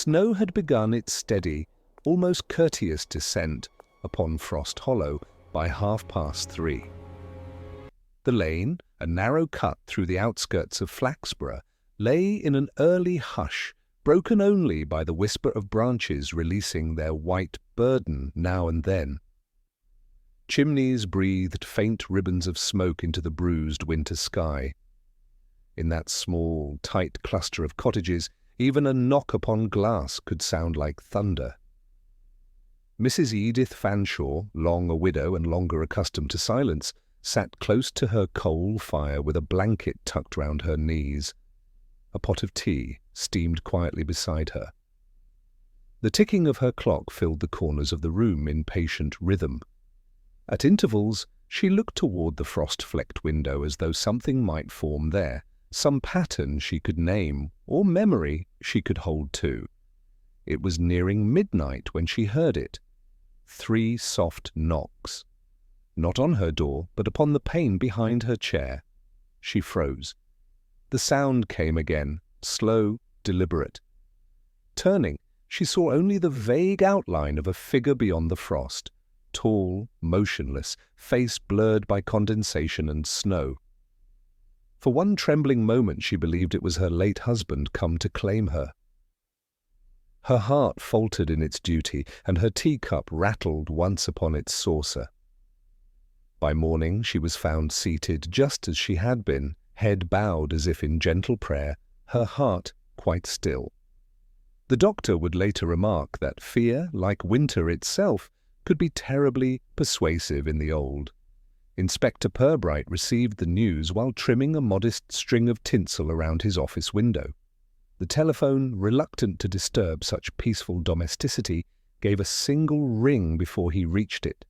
Snow had begun its steady, almost courteous descent upon Frost Hollow by 3:30. The lane, a narrow cut through the outskirts of Flaxborough, lay in an early hush, broken only by the whisper of branches releasing their white burden now and then. Chimneys breathed faint ribbons of smoke into the bruised winter sky. In that small, tight cluster of cottages, even a knock upon glass could sound like thunder. Mrs. Edith Fanshawe, long a widow and longer accustomed to silence, sat close to her coal fire with a blanket tucked round her knees. A pot of tea steamed quietly beside her. The ticking of her clock filled the corners of the room in patient rhythm. At intervals, she looked toward the frost-flecked window as though something might form there, some pattern she could name, or memory she could hold to. It was nearing midnight when she heard it. 3 soft knocks. Not on her door, but upon the pane behind her chair. She froze. The sound came again, slow, deliberate. Turning, she saw only the vague outline of a figure beyond the frost, tall, motionless, face blurred by condensation and snow. For one trembling moment she believed it was her late husband come to claim her. Her heart faltered in its duty, and her teacup rattled once upon its saucer. By morning she was found seated just as she had been, head bowed as if in gentle prayer, her heart quite still. The doctor would later remark that fear, like winter itself, could be terribly persuasive in the old. Inspector Purbright received the news while trimming a modest string of tinsel around his office window. The telephone, reluctant to disturb such peaceful domesticity, gave a single ring before he reached it.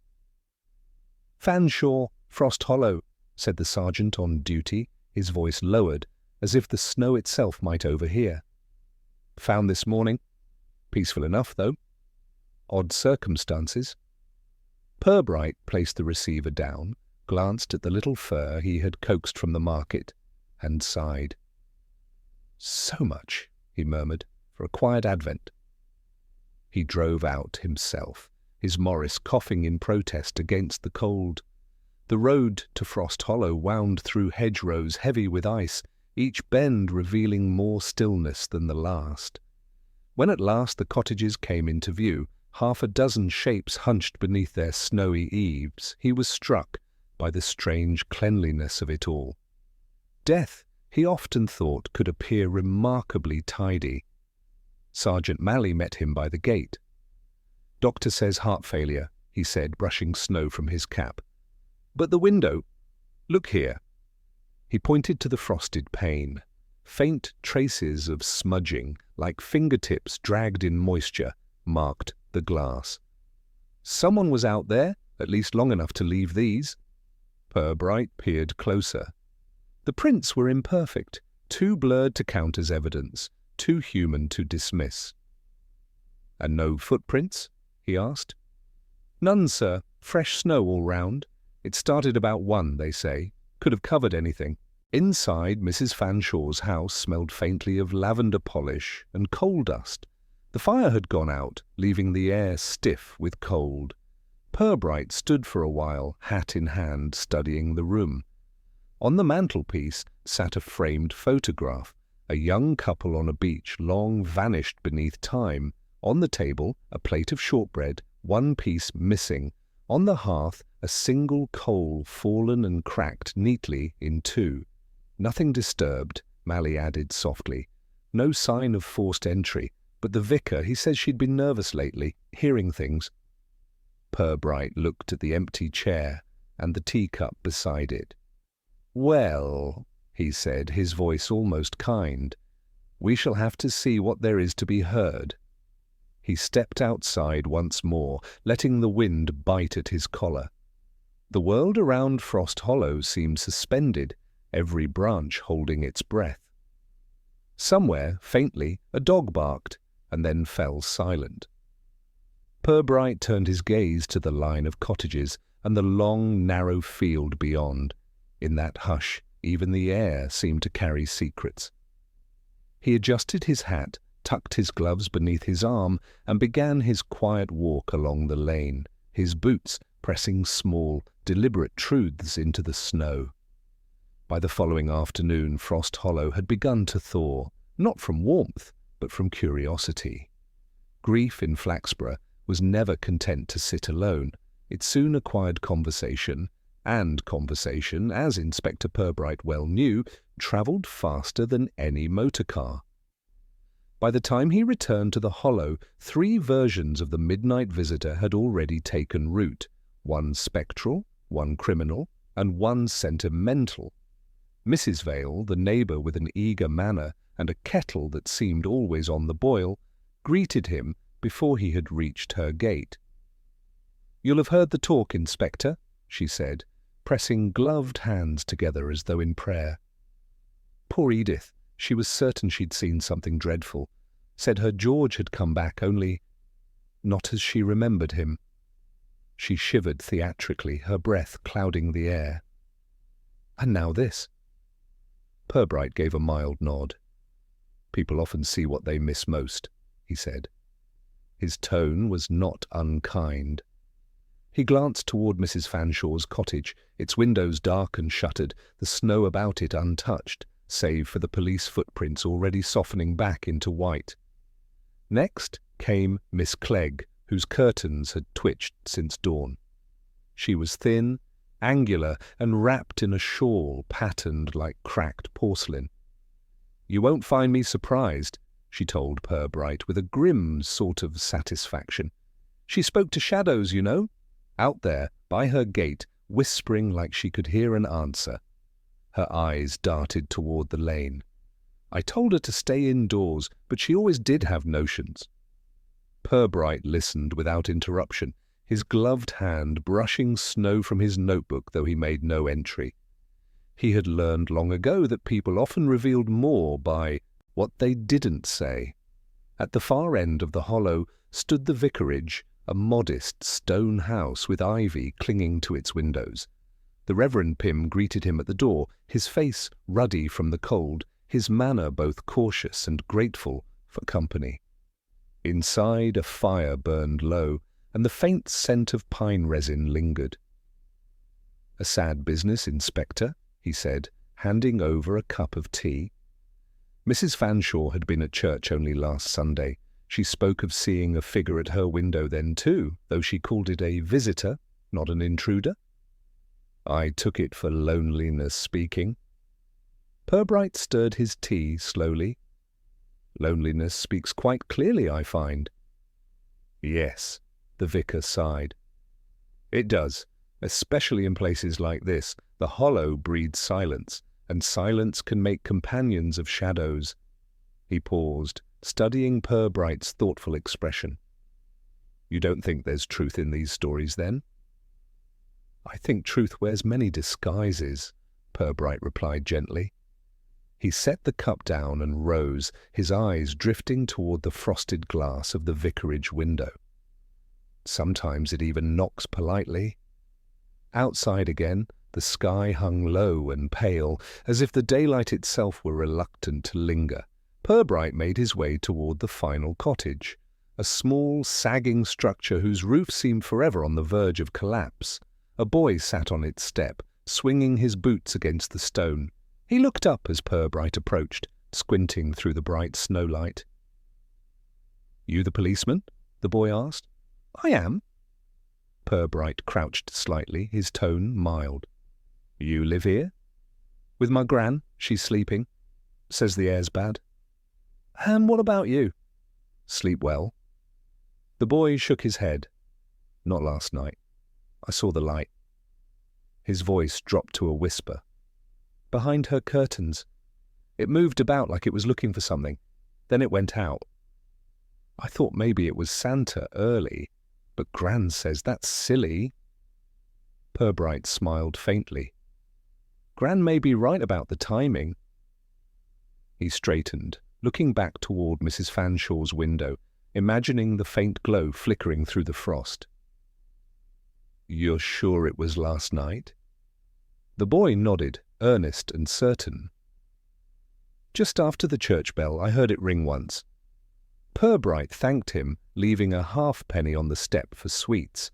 "Fanshawe, Frost Hollow," said the sergeant on duty, his voice lowered, as if the snow itself might overhear. "Found this morning. Peaceful enough, though. Odd circumstances." Purbright placed the receiver down, glanced at the little fur he had coaxed from the market, and sighed. "So much," he murmured, "for a quiet advent." He drove out himself, his Morris coughing in protest against the cold. The road to Frost Hollow wound through hedgerows heavy with ice, each bend revealing more stillness than the last. When at last the cottages came into view, 6 shapes hunched beneath their snowy eaves, he was struck by the strange cleanliness of it all. Death, he often thought, could appear remarkably tidy. Sergeant Malley met him by the gate. "Doctor says heart failure," he said, brushing snow from his cap. "But the window, look here." He pointed to the frosted pane. Faint traces of smudging, like fingertips dragged in moisture, marked the glass. "Someone was out there, at least long enough to leave these." Purbright peered closer. The prints were imperfect, too blurred to count as evidence, too human to dismiss. "And no footprints?" he asked. "None, sir. Fresh snow all round. It started about 1, they say. Could have covered anything." Inside, Mrs. Fanshawe's house smelled faintly of lavender polish and coal dust. The fire had gone out, leaving the air stiff with cold. Purbright stood for a while, hat in hand, studying the room. On the mantelpiece sat a framed photograph, a young couple on a beach long vanished beneath time. On the table, a plate of shortbread, one piece missing. On the hearth, a single coal fallen and cracked neatly in 2. "Nothing disturbed," Malley added softly. "No sign of forced entry, but the vicar, he says she'd been nervous lately, hearing things." Purbright looked at the empty chair and the teacup beside it. "Well," he said, his voice almost kind, "we shall have to see what there is to be heard." He stepped outside once more, letting the wind bite at his collar. The world around Frost Hollow seemed suspended, every branch holding its breath. Somewhere, faintly, a dog barked, and then fell silent. Purbright turned his gaze to the line of cottages and the long, narrow field beyond. In that hush, even the air seemed to carry secrets. He adjusted his hat, tucked his gloves beneath his arm, and began his quiet walk along the lane, his boots pressing small, deliberate truths into the snow. By the following afternoon, Frost Hollow had begun to thaw, not from warmth, but from curiosity. Grief in Flaxborough was never content to sit alone. It soon acquired conversation, and conversation, as Inspector Purbright well knew, travelled faster than any motor car. By the time he returned to the Hollow, 3 versions of the midnight visitor had already taken root, 1 spectral, 1 criminal, and 1 sentimental. Mrs. Vale, the neighbour with an eager manner and a kettle that seemed always on the boil, greeted him before he had reached her gate. "You'll have heard the talk, Inspector," she said, pressing gloved hands together as though in prayer. Poor Edith, she was certain she'd seen something dreadful. Said her George had come back, only not as she remembered him. She shivered theatrically, her breath clouding the air. And now this. Purbright gave a mild nod. "People often see what they miss most," he said. His tone was not unkind. He glanced toward Mrs. Fanshaw's cottage, its windows dark and shuttered, the snow about it untouched, save for the police footprints already softening back into white. Next came Miss Clegg, whose curtains had twitched since dawn. She was thin, angular, and wrapped in a shawl patterned like cracked porcelain. "You won't find me surprised," she told Purbright with a grim sort of satisfaction. "She spoke to shadows, you know, out there by her gate, whispering like she could hear an answer." Her eyes darted toward the lane. "I told her to stay indoors, but she always did have notions." Purbright listened without interruption, his gloved hand brushing snow from his notebook, though he made no entry. He had learned long ago that people often revealed more by what they didn't say. At the far end of the Hollow stood the vicarage, a modest stone house with ivy clinging to its windows. The Reverend Pym greeted him at the door, his face ruddy from the cold, his manner both cautious and grateful for company. Inside a fire burned low, and the faint scent of pine resin lingered. "A sad business, Inspector," he said, handing over a cup of tea. Mrs. Fanshawe had been at church only last Sunday. She spoke of seeing a figure at her window then too, though she called it a visitor, not an intruder. I took it for loneliness speaking. Purbright stirred his tea slowly. "Loneliness speaks quite clearly, I find." "Yes," the vicar sighed. "It does, especially in places like this. The Hollow breeds silence, and silence can make companions of shadows." He paused, studying Purbright's thoughtful expression. "You don't think there's truth in these stories, then?" "I think truth wears many disguises," Purbright replied gently. He set the cup down and rose, his eyes drifting toward the frosted glass of the vicarage window. "Sometimes it even knocks politely." Outside again, the sky hung low and pale, as if the daylight itself were reluctant to linger. Purbright made his way toward the final cottage, a small, sagging structure whose roof seemed forever on the verge of collapse. A boy sat on its step, swinging his boots against the stone. He looked up as Purbright approached, squinting through the bright snowlight. "You the policeman?" the boy asked. "I am." Purbright crouched slightly, his tone mild. "You live here?" "With my gran. She's sleeping. Says the air's bad." What about you?" "Sleep well." The boy shook his head. "Not last night. I saw the light." His voice dropped to a whisper. "Behind her curtains. It moved about like it was looking for something. Then it went out. I thought maybe it was Santa early, but Gran says that's silly." Purbright smiled faintly. "Gran may be right about the timing." He straightened, looking back toward Mrs. Fanshaw's window, imagining the faint glow flickering through the frost. "You're sure it was last night?" The boy nodded, earnest and certain. "Just after the church bell, I heard it ring once. Purbright thanked him, leaving a halfpenny on the step for sweets.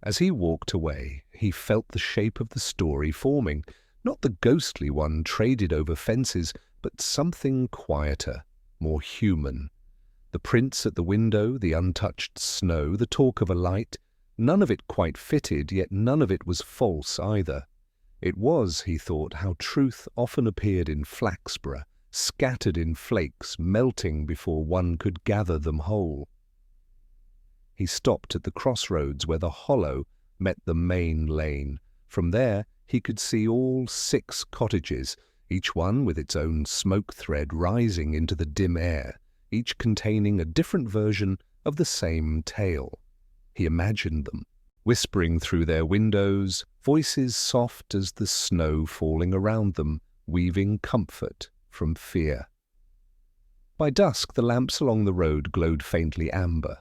As he walked away, he felt the shape of the story forming, not the ghostly one traded over fences, but something quieter, more human. The prints at the window, the untouched snow, the talk of a light, none of it quite fitted, yet none of it was false either. It was, he thought, how truth often appeared in Flaxborough, scattered in flakes, melting before one could gather them whole. He stopped at the crossroads where the hollow met the main lane. From there he could see all 6 cottages, each one with its own smoke thread rising into the dim air, each containing a different version of the same tale. He imagined them, whispering through their windows, voices soft as the snow falling around them, weaving comfort from fear. By dusk the lamps along the road glowed faintly amber.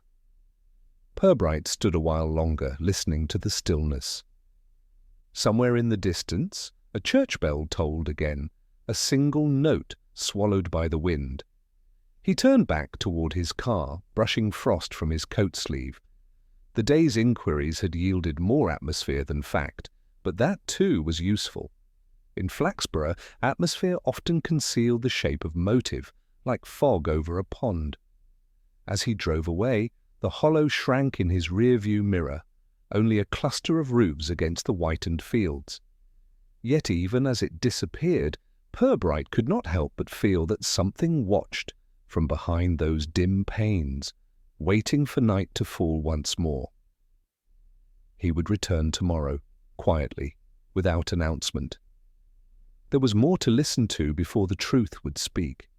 Purbright stood a while longer, listening to the stillness. Somewhere in the distance, a church bell tolled again, a single note swallowed by the wind. He turned back toward his car, brushing frost from his coat sleeve. The day's inquiries had yielded more atmosphere than fact, but that too was useful. In Flaxborough, atmosphere often concealed the shape of motive, like fog over a pond. As he drove away, the hollow shrank in his rear-view mirror, only a cluster of roofs against the whitened fields. Yet even as it disappeared, Purbright could not help but feel that something watched from behind those dim panes, waiting for night to fall once more. He would return tomorrow, quietly, without announcement. There was more to listen to before the truth would speak.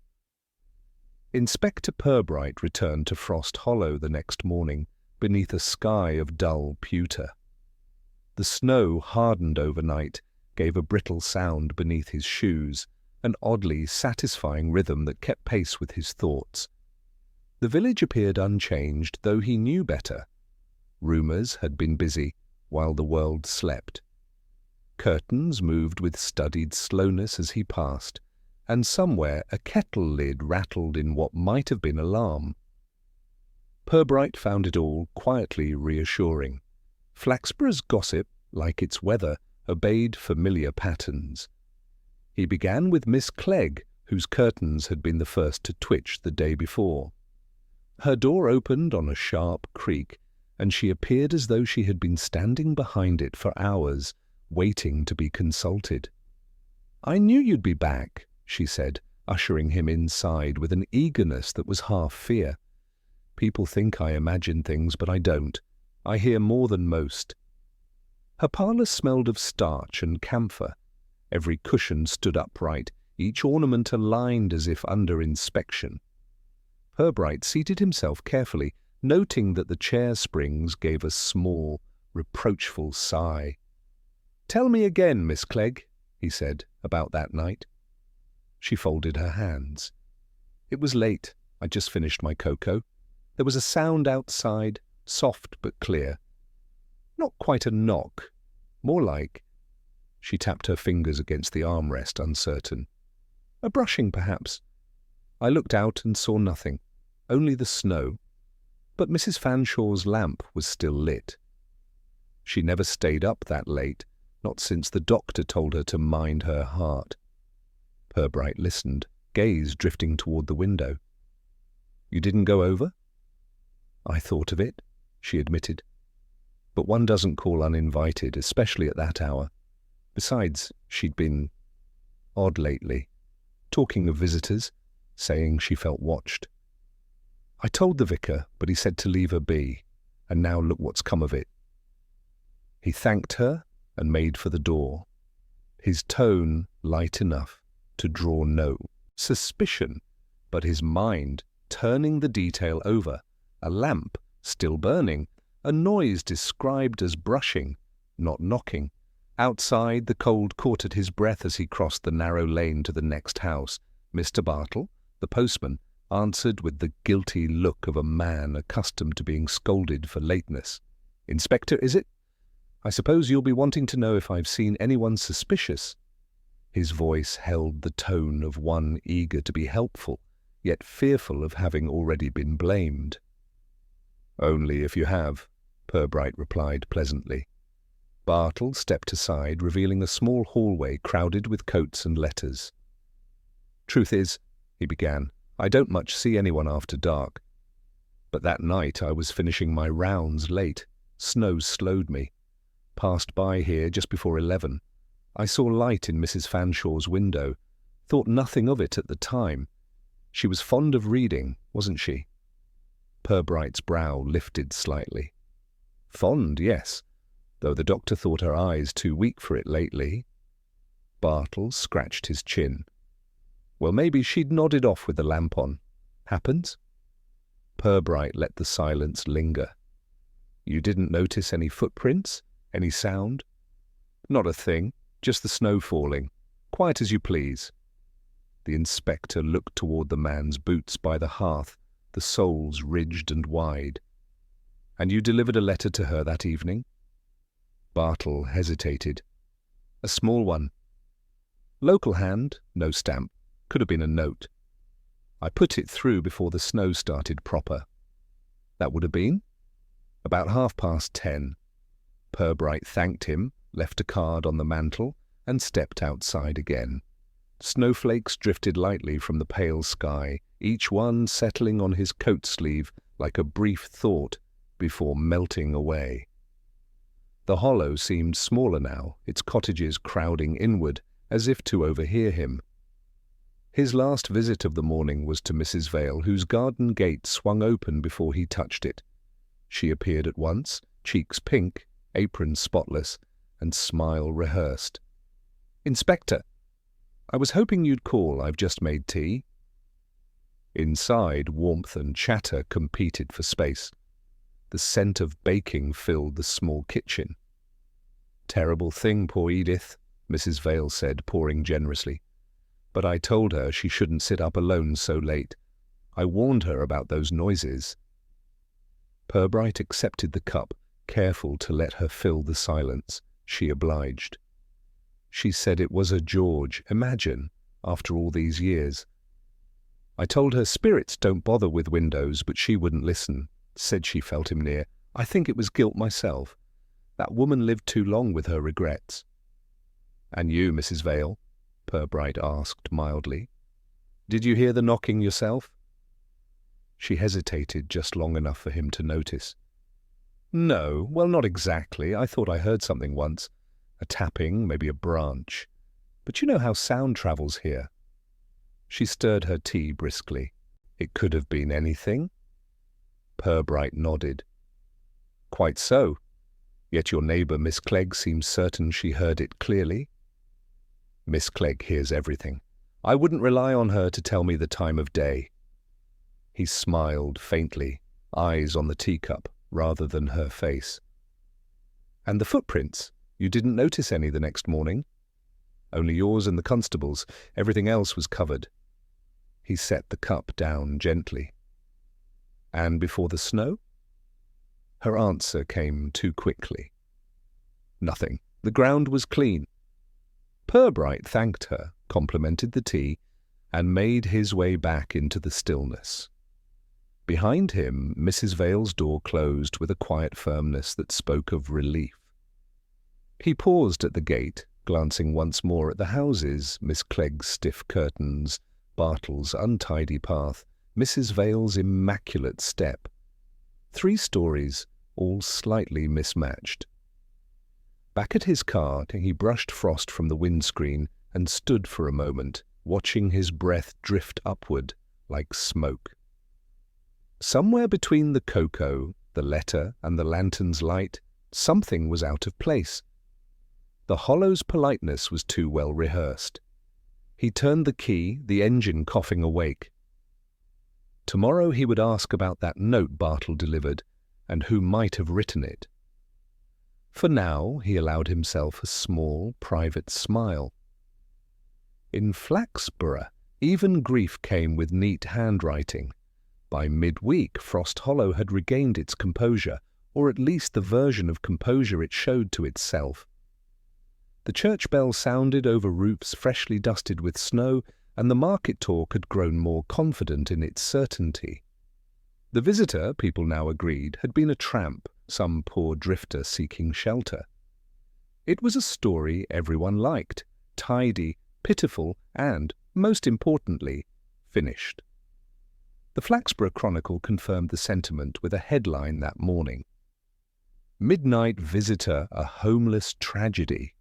Inspector Purbright returned to Frost Hollow the next morning, beneath a sky of dull pewter. The snow, hardened overnight, gave a brittle sound beneath his shoes, an oddly satisfying rhythm that kept pace with his thoughts. The village appeared unchanged, though he knew better. Rumours had been busy while the world slept. Curtains moved with studied slowness as he passed, and somewhere a kettle lid rattled in what might have been alarm. Purbright found it all quietly reassuring. Flaxborough's gossip, like its weather, obeyed familiar patterns. He began with Miss Clegg, whose curtains had been the first to twitch the day before. Her door opened on a sharp creak, and she appeared as though she had been standing behind it for hours, waiting to be consulted. "I knew you'd be back," she said, ushering him inside with an eagerness that was half fear. "People think I imagine things, but I don't. I hear more than most." Her parlour smelled of starch and camphor. Every cushion stood upright, each ornament aligned as if under inspection. Purbright seated himself carefully, noting that the chair springs gave a small, reproachful sigh. "Tell me again, Miss Clegg," he said, "about that night." She folded her hands. "It was late. I'd just finished my cocoa. There was a sound outside, soft but clear. Not quite a knock, more like—" She tapped her fingers against the armrest, uncertain. "A brushing, perhaps." I looked out and saw nothing, only the snow, but Mrs. Fanshaw's lamp was still lit. She never stayed up that late, not since the doctor told her to mind her heart. Purbright listened, gaze drifting toward the window. "You didn't go over?" "I thought of it," she admitted. "But one doesn't call uninvited, especially at that hour. Besides, she'd been odd lately, talking of visitors, saying she felt watched. I told the vicar, but he said to leave her be, and now look what's come of it." He thanked her and made for the door, his tone light enough to draw no suspicion, but his mind turning the detail over, a lamp still burning, a noise described as brushing, not knocking. Outside, the cold caught at his breath as he crossed the narrow lane to the next house. Mr. Bartle, the postman, answered with the guilty look of a man accustomed to being scolded for lateness. "Inspector, is it? I suppose you'll be wanting to know if I've seen anyone suspicious." His voice held the tone of one eager to be helpful, yet fearful of having already been blamed. "Only if you have," Purbright replied pleasantly. Bartle stepped aside, revealing a small hallway crowded with coats and letters. "Truth is," he began, "I don't much see anyone after dark. But that night I was finishing my rounds late. Snow slowed me. Passed by here just before 11. I saw light in Mrs. Fanshaw's window. Thought nothing of it at the time. She was fond of reading, wasn't she?" Purbright's brow lifted slightly. "Fond, yes, though the doctor thought her eyes too weak for it lately." Bartle scratched his chin. "Well, maybe she'd nodded off with the lamp on. Happens?" Purbright let the silence linger. "You didn't notice any footprints? Any sound?" "Not a thing, just the snow falling. Quiet as you please." The inspector looked toward the man's boots by the hearth, the soles ridged and wide. "And you delivered a letter to her that evening?" Bartle hesitated. "A small one. Local hand, no stamp. Could have been a note. I put it through before the snow started proper." "That would have been?" "About 10:30. Purbright thanked him, left a card on the mantel, and stepped outside again. Snowflakes drifted lightly from the pale sky, each one settling on his coat sleeve like a brief thought before melting away. The hollow seemed smaller now, its cottages crowding inward as if to overhear him. His last visit of the morning was to Mrs. Vale, whose garden gate swung open before he touched it. She appeared at once, cheeks pink, apron spotless, and smile rehearsed. "Inspector, I was hoping you'd call. I've just made tea." Inside, warmth and chatter competed for space. The scent of baking filled the small kitchen. "Terrible thing, poor Edith," Mrs. Vale said, pouring generously. "But I told her she shouldn't sit up alone so late. I warned her about those noises." Purbright accepted the cup, careful to let her fill the silence. She obliged. "She said it was a George, imagine, after all these years. I told her spirits don't bother with windows, but she wouldn't listen. Said she felt him near. I think it was guilt myself. That woman lived too long with her regrets." "And you, Mrs. Vale?" Purbright asked mildly. "Did you hear the knocking yourself?" She hesitated just long enough for him to notice. "No, well, not exactly. I thought I heard something once. A tapping, maybe a branch. But you know how sound travels here." She stirred her tea briskly. "It could have been anything?" Purbright nodded. "Quite so. Yet your neighbour, Miss Clegg, seems certain she heard it clearly." "Miss Clegg hears everything. I wouldn't rely on her to tell me the time of day." He smiled faintly, eyes on the teacup rather than her face. "And the footprints? You didn't notice any the next morning?" "Only yours and the constable's. Everything else was covered." He set the cup down gently. "And before the snow?" Her answer came too quickly. "Nothing. The ground was clean." Purbright thanked her, complimented the tea, and made his way back into the stillness. Behind him, Mrs. Vale's door closed with a quiet firmness that spoke of relief. He paused at the gate, glancing once more at the houses, Miss Clegg's stiff curtains, Bartle's untidy path, Mrs. Vale's immaculate step. 3 stories, all slightly mismatched. Back at his car, he brushed frost from the windscreen and stood for a moment, watching his breath drift upward like smoke. Somewhere between the cocoa, the letter, and the lantern's light, something was out of place. The hollow's politeness was too well rehearsed. He turned the key, the engine coughing awake. Tomorrow he would ask about that note Bartle delivered, and who might have written it. For now, he allowed himself a small, private smile. In Flaxborough, even grief came with neat handwriting. By midweek, Frost Hollow had regained its composure, or at least the version of composure it showed to itself. The church bell sounded over roofs freshly dusted with snow, and the market talk had grown more confident in its certainty. The visitor, people now agreed, had been a tramp, some poor drifter seeking shelter. It was a story everyone liked, tidy, pitiful, and, most importantly, finished. The Flaxborough Chronicle confirmed the sentiment with a headline that morning: "Midnight Visitor, a Homeless Tragedy."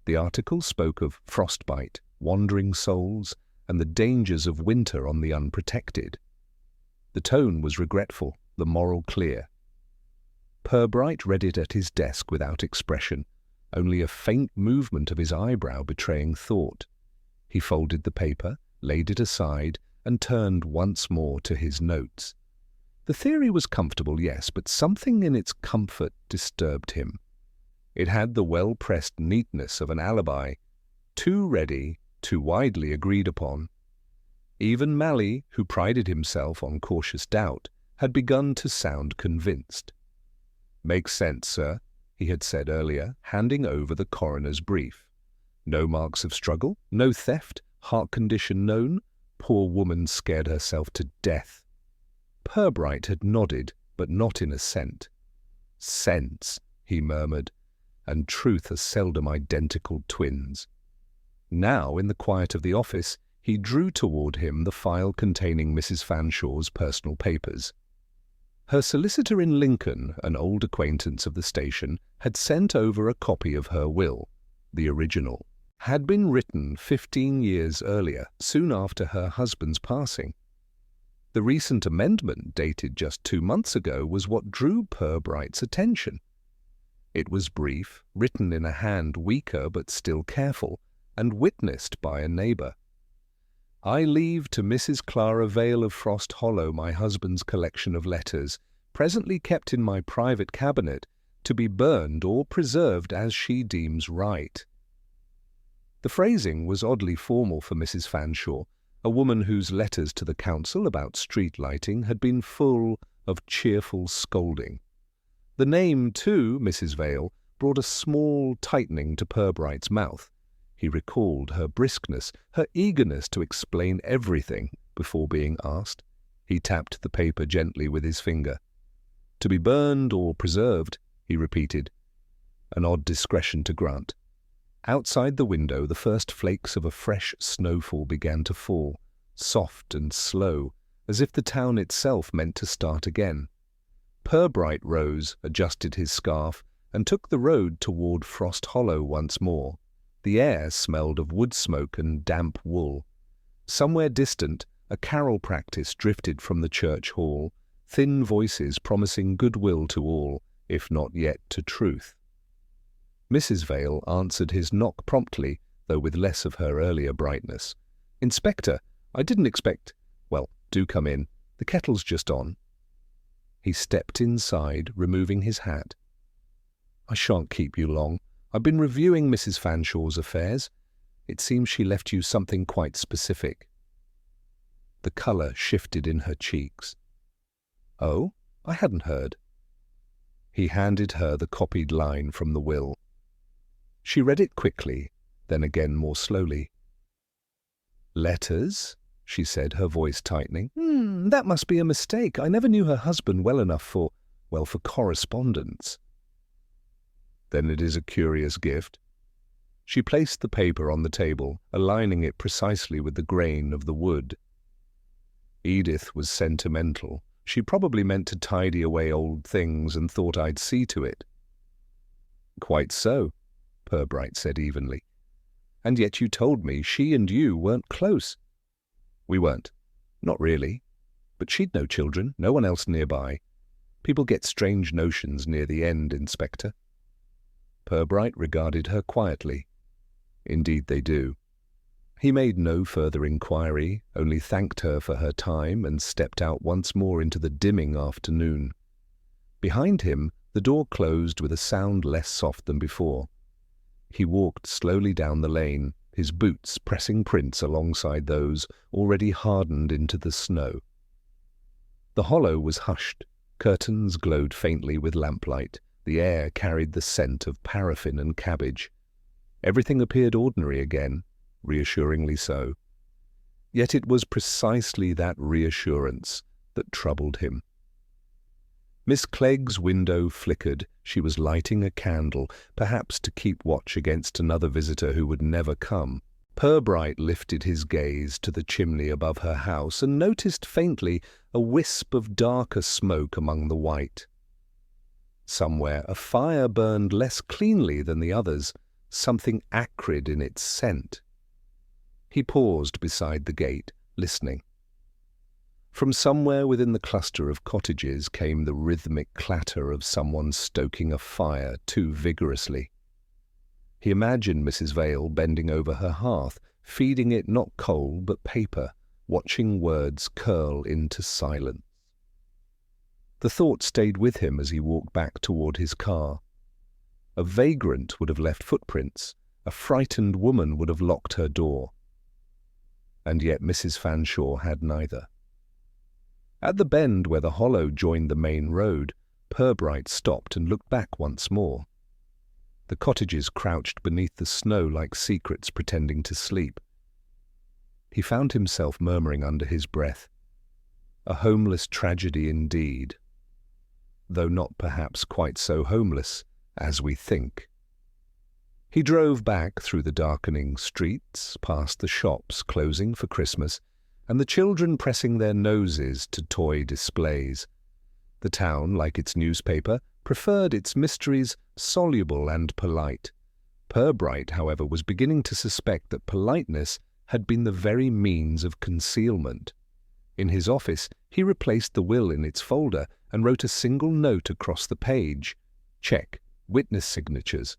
The article spoke of frostbite, wandering souls, and the dangers of winter on the unprotected. The tone was regretful, the moral clear. Purbright read it at his desk without expression, only a faint movement of his eyebrow betraying thought. He folded the paper, laid it aside, and turned once more to his notes. The theory was comfortable, yes, but something in its comfort disturbed him. It had the well-pressed neatness of an alibi, too ready, too widely agreed upon. Even Malley, who prided himself on cautious doubt, had begun to sound convinced. "Makes sense, sir," he had said earlier, handing over the coroner's brief. "No marks of struggle, no theft, heart condition known, poor woman scared herself to death." Purbright had nodded, but not in assent. "Sense," he murmured, "and truth are seldom identical twins." Now, in the quiet of the office, he drew toward him the file containing Mrs. Fanshaw's personal papers. Her solicitor in Lincoln, an old acquaintance of the station, had sent over a copy of her will. The original had been written 15 years earlier, soon after her husband's passing. The recent amendment, dated just 2 months ago, was what drew Purbright's attention. It was brief, written in a hand weaker but still careful, and witnessed by a neighbour. "I leave to Mrs. Clara Vale of Frost Hollow my husband's collection of letters, presently kept in my private cabinet, to be burned or preserved as she deems right." The phrasing was oddly formal for Mrs. Fanshawe, a woman whose letters to the council about street lighting had been full of cheerful scolding. The name, too, Mrs. Vale, brought a small tightening to Purbright's mouth. He recalled her briskness, her eagerness to explain everything before being asked. He tapped the paper gently with his finger. "To be burned or preserved," he repeated, an odd discretion to grant. Outside the window, the first flakes of a fresh snowfall began to fall, soft and slow, as if the town itself meant to start again. Purbright rose, adjusted his scarf, and took the road toward Frost Hollow once more. The air smelled of wood smoke and damp wool. Somewhere distant, a carol practice drifted from the church hall, thin voices promising goodwill to all, if not yet to truth. Mrs. Vale answered his knock promptly, though with less of her earlier brightness. "Inspector, I didn't expect—" "Well, do come in. The kettle's just on." He stepped inside, removing his hat. "I shan't keep you long. I've been reviewing Mrs. Fanshaw's affairs. It seems she left you something quite specific." The colour shifted in her cheeks. "Oh, I hadn't heard." He handed her the copied line from the will. She read it quickly, then again more slowly. "Letters?" she said, her voice tightening. That must be a mistake. I never knew her husband well enough for correspondence." "Then it is a curious gift." She placed the paper on the table, aligning it precisely with the grain of the wood. "Edith was sentimental. She probably meant to tidy away old things and thought I'd see to it." "Quite so," Purbright said evenly. "And yet you told me she and you weren't close." "We weren't. Not really. But she'd no children, no one else nearby. People get strange notions near the end, Inspector." Purbright regarded her quietly. "Indeed they do." He made no further inquiry, only thanked her for her time and stepped out once more into the dimming afternoon. Behind him, the door closed with a sound less soft than before. He walked slowly down the lane, his boots pressing prints alongside those already hardened into the snow. The hollow was hushed. Curtains glowed faintly with lamplight. The air carried the scent of paraffin and cabbage. Everything appeared ordinary again, reassuringly so. Yet it was precisely that reassurance that troubled him. Miss Clegg's window flickered. She was lighting a candle, perhaps to keep watch against another visitor who would never come. Purbright lifted his gaze to the chimney above her house and noticed faintly a wisp of darker smoke among the white. Somewhere a fire burned less cleanly than the others, something acrid in its scent. He paused beside the gate, listening. From somewhere within the cluster of cottages came the rhythmic clatter of someone stoking a fire too vigorously. He imagined Mrs. Vale bending over her hearth, feeding it not coal but paper, watching words curl into silence. The thought stayed with him as he walked back toward his car. A vagrant would have left footprints, a frightened woman would have locked her door. And yet Mrs. Fanshawe had neither. At the bend where the hollow joined the main road, Purbright stopped and looked back once more. The cottages crouched beneath the snow like secrets pretending to sleep. He found himself murmuring under his breath, "A homeless tragedy indeed, though not perhaps quite so homeless as we think." He drove back through the darkening streets, past the shops closing for Christmas, and the children pressing their noses to toy displays. The town, like its newspaper, preferred its mysteries soluble and polite. Purbright, however, was beginning to suspect that politeness had been the very means of concealment. In his office, he replaced the will in its folder and wrote a single note across the page. Check, witness signatures.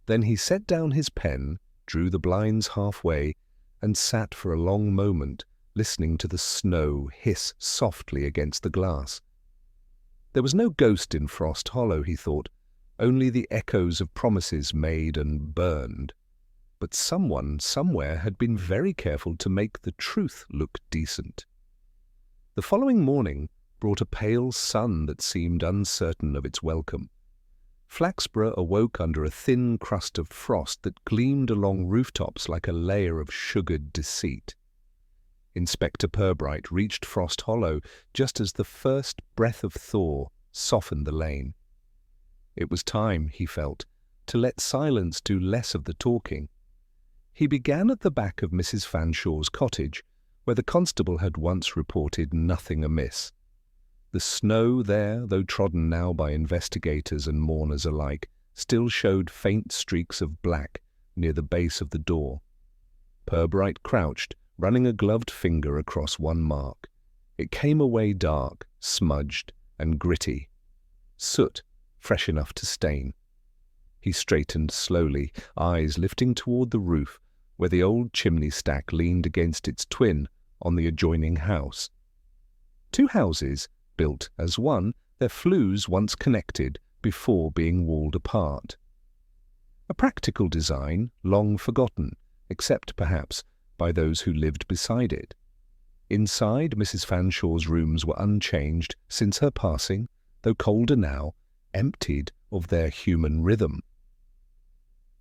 Then he set down his pen, drew the blinds halfway, and sat for a long moment, listening to the snow hiss softly against the glass. There was no ghost in Frost Hollow, he thought, only the echoes of promises made and burned. But someone somewhere had been very careful to make the truth look decent. The following morning brought a pale sun that seemed uncertain of its welcome. Flaxborough awoke under a thin crust of frost that gleamed along rooftops like a layer of sugared deceit. Inspector Purbright reached Frost Hollow just as the first breath of thaw softened the lane. It was time, he felt, to let silence do less of the talking. He began at the back of Mrs. Fanshawe's cottage, where the constable had once reported nothing amiss. The snow there, though trodden now by investigators and mourners alike, still showed faint streaks of black near the base of the door. Purbright crouched, running a gloved finger across one mark. It came away dark, smudged, and gritty. Soot, fresh enough to stain. He straightened slowly, eyes lifting toward the roof, where the old chimney stack leaned against its twin on the adjoining house. Two houses, built as one, their flues once connected before being walled apart. A practical design, long forgotten, except perhaps by those who lived beside it. Inside, Mrs. Fanshawe's rooms were unchanged since her passing, though colder now, emptied of their human rhythm.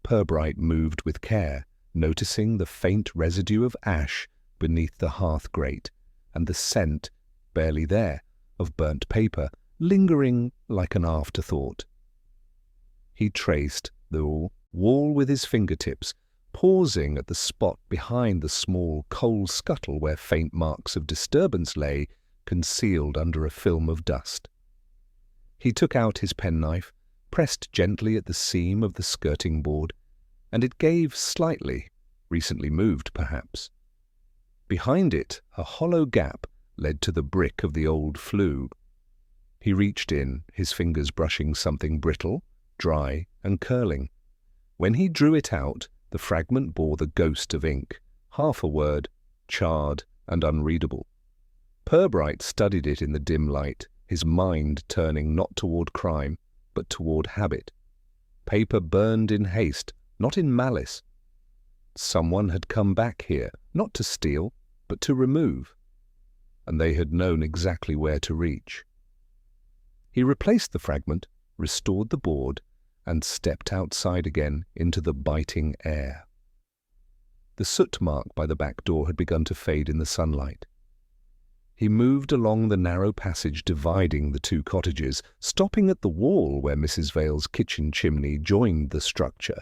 Purbright moved with care, noticing the faint residue of ash beneath the hearth grate, and the scent, barely there, of burnt paper, lingering like an afterthought. He traced the wall with his fingertips, pausing at the spot behind the small coal scuttle where faint marks of disturbance lay, concealed under a film of dust. He took out his penknife, pressed gently at the seam of the skirting board, and it gave slightly, recently moved perhaps. Behind it, a hollow gap led to the brick of the old flue. He reached in, his fingers brushing something brittle, dry, and curling. When he drew it out, the fragment bore the ghost of ink, half a word, charred and unreadable. Purbright studied it in the dim light, his mind turning not toward crime, but toward habit. Paper burned in haste, not in malice. Someone had come back here, not to steal, but to remove, and they had known exactly where to reach. He replaced the fragment, restored the board, and stepped outside again into the biting air. The soot mark by the back door had begun to fade in the sunlight. He moved along the narrow passage dividing the two cottages, stopping at the wall where Mrs. Vale's kitchen chimney joined the structure.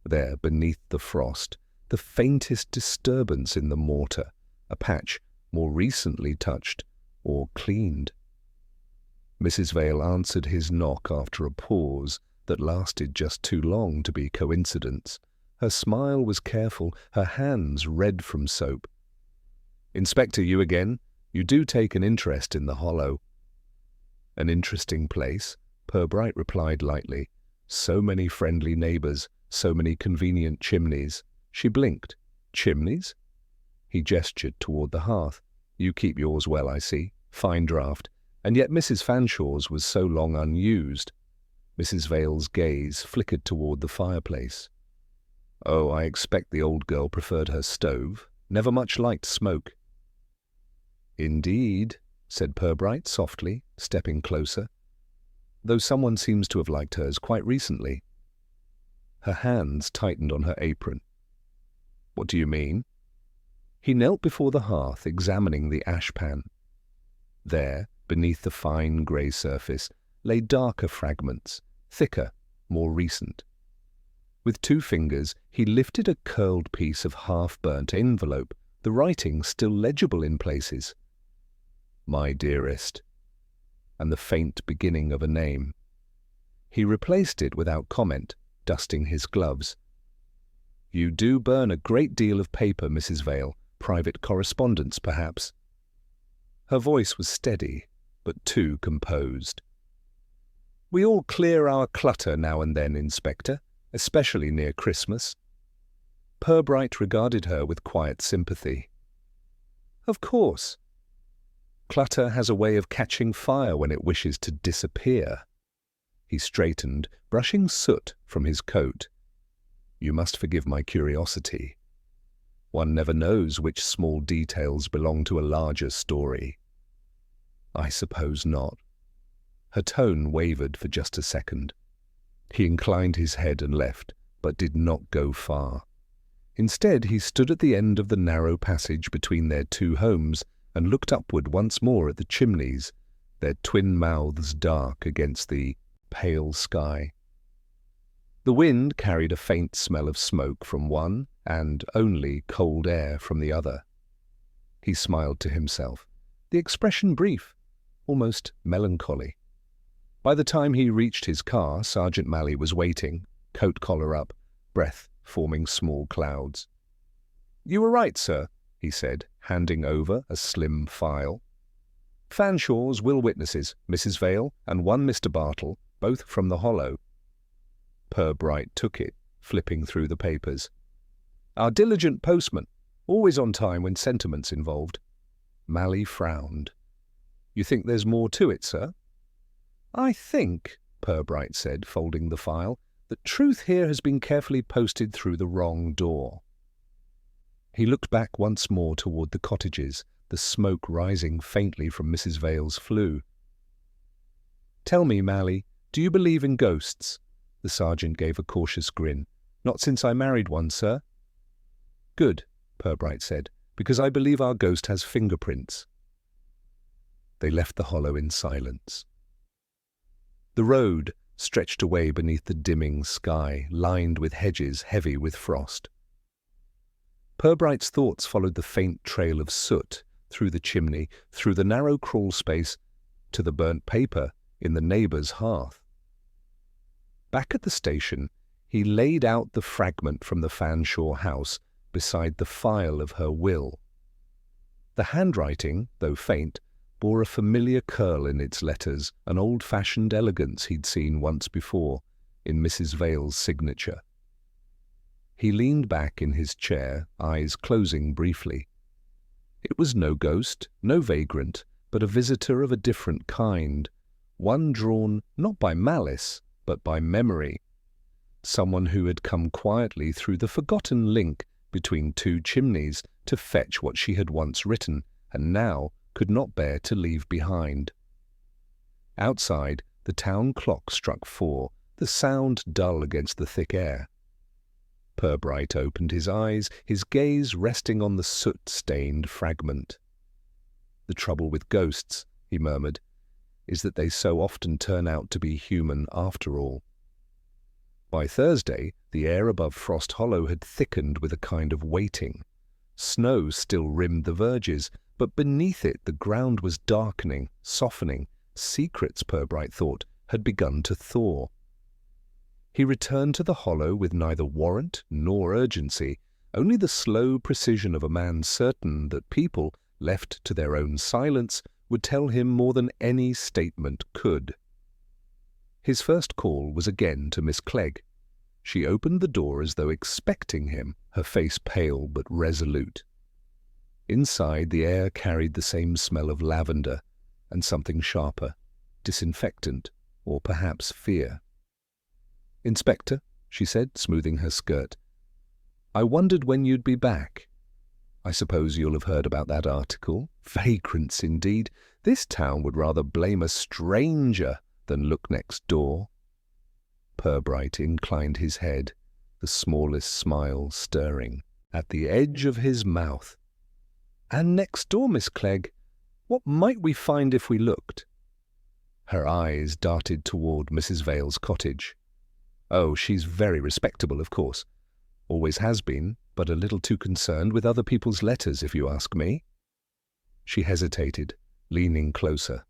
There, beneath the frost, the faintest disturbance in the mortar, a patch more recently touched or cleaned. Mrs. Vale answered his knock after a pause that lasted just too long to be coincidence. Her smile was careful, her hands red from soap. "Inspector, you again? You do take an interest in the Hollow." "An interesting place," Purbright replied lightly. "So many friendly neighbours, so many convenient chimneys." She blinked. "Chimneys?" He gestured toward the hearth. "You keep yours well, I see. Fine draught. And yet Mrs. Fanshaw's was so long unused." Mrs. Vale's gaze flickered toward the fireplace. "Oh, I expect the old girl preferred her stove. Never much liked smoke." "Indeed," said Purbright softly, stepping closer. "Though someone seems to have liked hers quite recently." Her hands tightened on her apron. "What do you mean?" He knelt before the hearth, examining the ashpan. There, beneath the fine grey surface, lay darker fragments, thicker, more recent. With 2 fingers, he lifted a curled piece of half-burnt envelope, the writing still legible in places. "My dearest," and the faint beginning of a name. He replaced it without comment, dusting his gloves. "You do burn a great deal of paper, Mrs. Vale. Private correspondence, perhaps." Her voice was steady, but too composed. "We all clear our clutter now and then, Inspector, especially near Christmas." Purbright regarded her with quiet sympathy. "Of course. Clutter has a way of catching fire when it wishes to disappear." He straightened, brushing soot from his coat. "You must forgive my curiosity. One never knows which small details belong to a larger story." "I suppose not." Her tone wavered for just a second. He inclined his head and left, but did not go far. Instead, he stood at the end of the narrow passage between their 2 homes and looked upward once more at the chimneys, their twin mouths dark against the pale sky. The wind carried a faint smell of smoke from one and only cold air from the other. He smiled to himself, the expression brief, almost melancholy. By the time he reached his car, Sergeant Malley was waiting, coat collar up, breath forming small clouds. "You were right, sir," he said, handing over a slim file. "Fanshaw's will witnesses, Mrs. Vale and one Mr. Bartle, both from the Hollow." Purbright took it, flipping through the papers. "Our diligent postman, always on time when sentiment's involved." Malley frowned. "You think there's more to it, sir?" "I think," Purbright said, folding the file, "that truth here has been carefully posted through the wrong door." He looked back once more toward the cottages, the smoke rising faintly from Mrs. Vale's flue. "Tell me, Malley, do you believe in ghosts?" The sergeant gave a cautious grin. "Not since I married one, sir." "Good," Purbright said, "because I believe our ghost has fingerprints." They left the Hollow in silence. The road stretched away beneath the dimming sky, lined with hedges heavy with frost. Purbright's thoughts followed the faint trail of soot through the chimney, through the narrow crawl space, to the burnt paper in the neighbour's hearth. Back at the station, he laid out the fragment from the Fanshawe house beside the file of her will. The handwriting, though faint, bore a familiar curl in its letters, an old-fashioned elegance he'd seen once before in Mrs. Vale's signature. He leaned back in his chair, eyes closing briefly. It was no ghost, no vagrant, but a visitor of a different kind, one drawn not by malice, but by memory, someone who had come quietly through the forgotten link between 2 chimneys to fetch what she had once written, and now could not bear to leave behind. Outside, the town clock struck 4, the sound dull against the thick air. Purbright opened his eyes, his gaze resting on the soot-stained fragment. "The trouble with ghosts," he murmured, "is that they so often turn out to be human after all." By Thursday, the air above Frost Hollow had thickened with a kind of waiting. Snow still rimmed the verges, but beneath it the ground was darkening, softening. Secrets, Purbright thought, had begun to thaw. He returned to the hollow with neither warrant nor urgency, only the slow precision of a man certain that people, left to their own silence, would tell him more than any statement could. His first call was again to Miss Clegg. She opened the door as though expecting him, her face pale but resolute. Inside, the air carried the same smell of lavender and something sharper, disinfectant, or perhaps fear. "Inspector," she said, smoothing her skirt, "I wondered when you'd be back. I suppose you'll have heard about that article. Vagrants, indeed. This town would rather blame a stranger than look next door." Purbright inclined his head, the smallest smile stirring at the edge of his mouth. "And next door, Miss Clegg, what might we find if we looked?" Her eyes darted toward Mrs. Vale's cottage. "Oh, she's very respectable, of course. Always has been, but a little too concerned with other people's letters, if you ask me." She hesitated, leaning closer.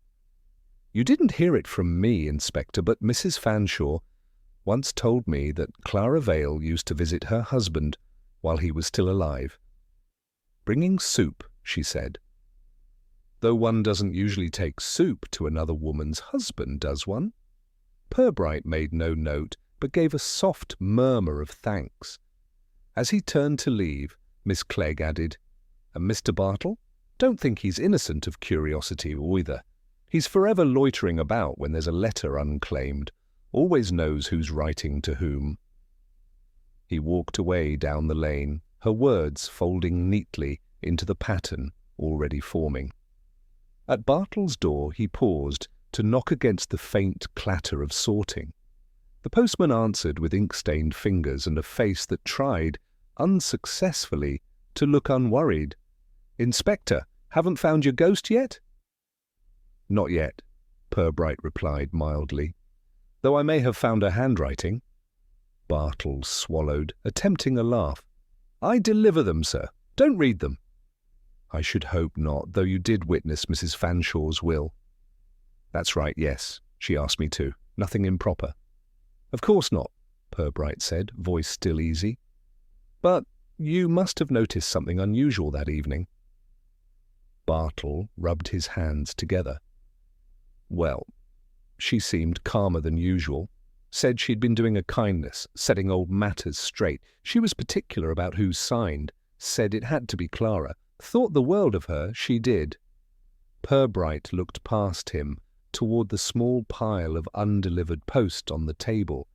"You didn't hear it from me, Inspector, but Mrs. Fanshawe once told me that Clara Vale used to visit her husband while he was still alive. Bringing soup, she said. Though one doesn't usually take soup to another woman's husband, does one?" Purbright made no note, but gave a soft murmur of thanks. As he turned to leave, Miss Clegg added, "And Mr. Bartle? Don't think he's innocent of curiosity either. He's forever loitering about when there's a letter unclaimed, always knows who's writing to whom." He walked away down the lane, her words folding neatly into the pattern already forming. At Bartle's door he paused to knock against the faint clatter of sorting. The postman answered with ink-stained fingers and a face that tried, unsuccessfully, to look unworried. "Inspector, haven't found your ghost yet?" "Not yet," Purbright replied mildly, "though I may have found her handwriting." Bartle swallowed, attempting a laugh. "I deliver them, sir. Don't read them." "I should hope not, though you did witness Mrs. Fanshawe's will." "That's right, yes. She asked me to. Nothing improper." "Of course not," Purbright said, voice still easy. "But you must have noticed something unusual that evening." Bartle rubbed his hands together. "Well, she seemed calmer than usual. Said she'd been doing a kindness, setting old matters straight. She was particular about who signed. Said it had to be Clara. Thought the world of her, she did." Purbright looked past him, toward the small pile of undelivered post on the table.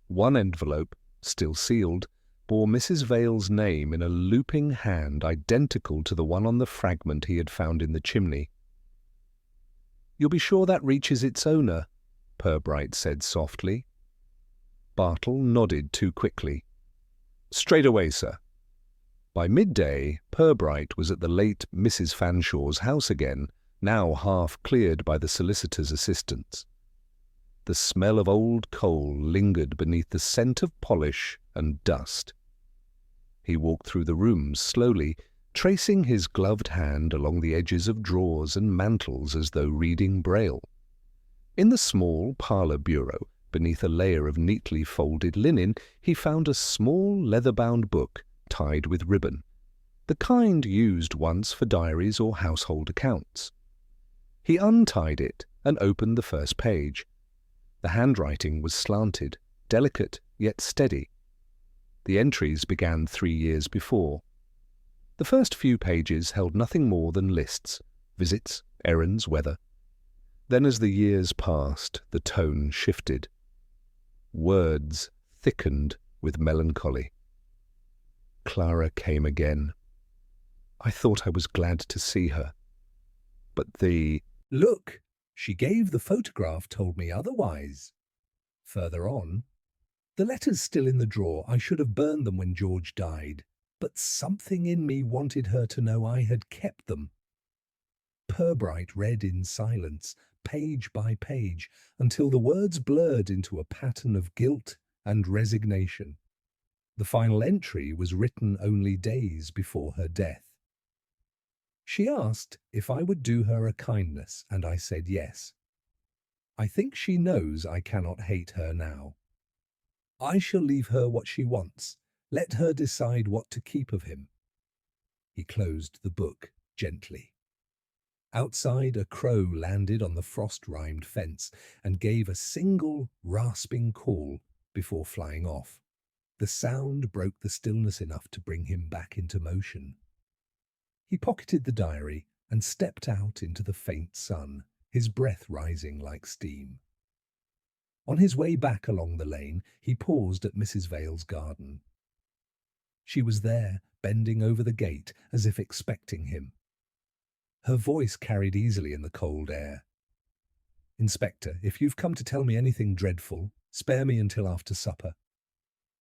One envelope, still sealed, bore Mrs. Vale's name in a looping hand identical to the one on the fragment he had found in the chimney. "You'll be sure that reaches its owner?" Purbright said softly. Bartle nodded too quickly. "Straight away, sir." By midday, Purbright was at the late Mrs. Fanshawe's house again, now half cleared by the solicitor's assistants. The smell of old coal lingered beneath the scent of polish and dust. He walked through the rooms slowly, tracing his gloved hand along the edges of drawers and mantels as though reading Braille. In the small parlour bureau, beneath a layer of neatly folded linen, he found a small leather-bound book tied with ribbon, the kind used once for diaries or household accounts. He untied it and opened the first page. The handwriting was slanted, delicate yet steady. The entries began 3 years before. The first few pages held nothing more than lists, visits, errands, weather. Then as the years passed, the tone shifted. Words thickened with melancholy. Clara came again. I thought I was glad to see her. But the "Look, she gave the photograph told me otherwise." Further on, The letters still in the drawer. I should have burned them when George died, but something in me wanted her to know I had kept them. Purbright read in silence, page by page, until the words blurred into a pattern of guilt and resignation. The final entry was written only days before her death. She asked if I would do her a kindness, and I said yes. I think she knows I cannot hate her now. I shall leave her what she wants. Let her decide what to keep of him. He closed the book gently. Outside, a crow landed on the frost-rimed fence and gave a single, rasping call before flying off. The sound broke the stillness enough to bring him back into motion. He pocketed the diary and stepped out into the faint sun, his breath rising like steam. On his way back along the lane, he paused at Mrs. Vale's garden. She was there, bending over the gate as if expecting him. Her voice carried easily in the cold air. "Inspector, if you've come to tell me anything dreadful, spare me until after supper."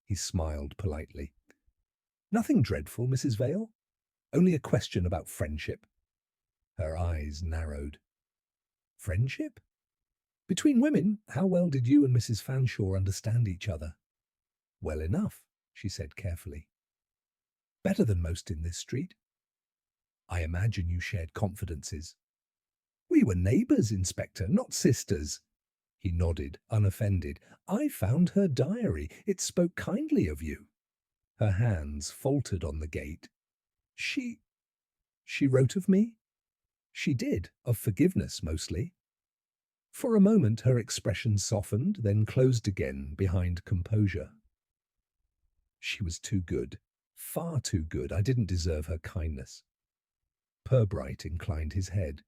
He smiled politely. "Nothing dreadful, Mrs. Vale. Only a question about friendship." Her eyes narrowed. "Friendship? Between women, how well did you and Mrs. Fanshawe understand each other?" "Well enough," she said carefully. "Better than most in this street." "I imagine you shared confidences." "We were neighbours, Inspector, not sisters." He nodded, unoffended. "I found her diary. It spoke kindly of you." Her hands faltered on the gate. She wrote of me?" "She did, of forgiveness mostly." For a moment her expression softened, then closed again behind composure. "She was too good, far too good. I didn't deserve her kindness." Purbright inclined his head.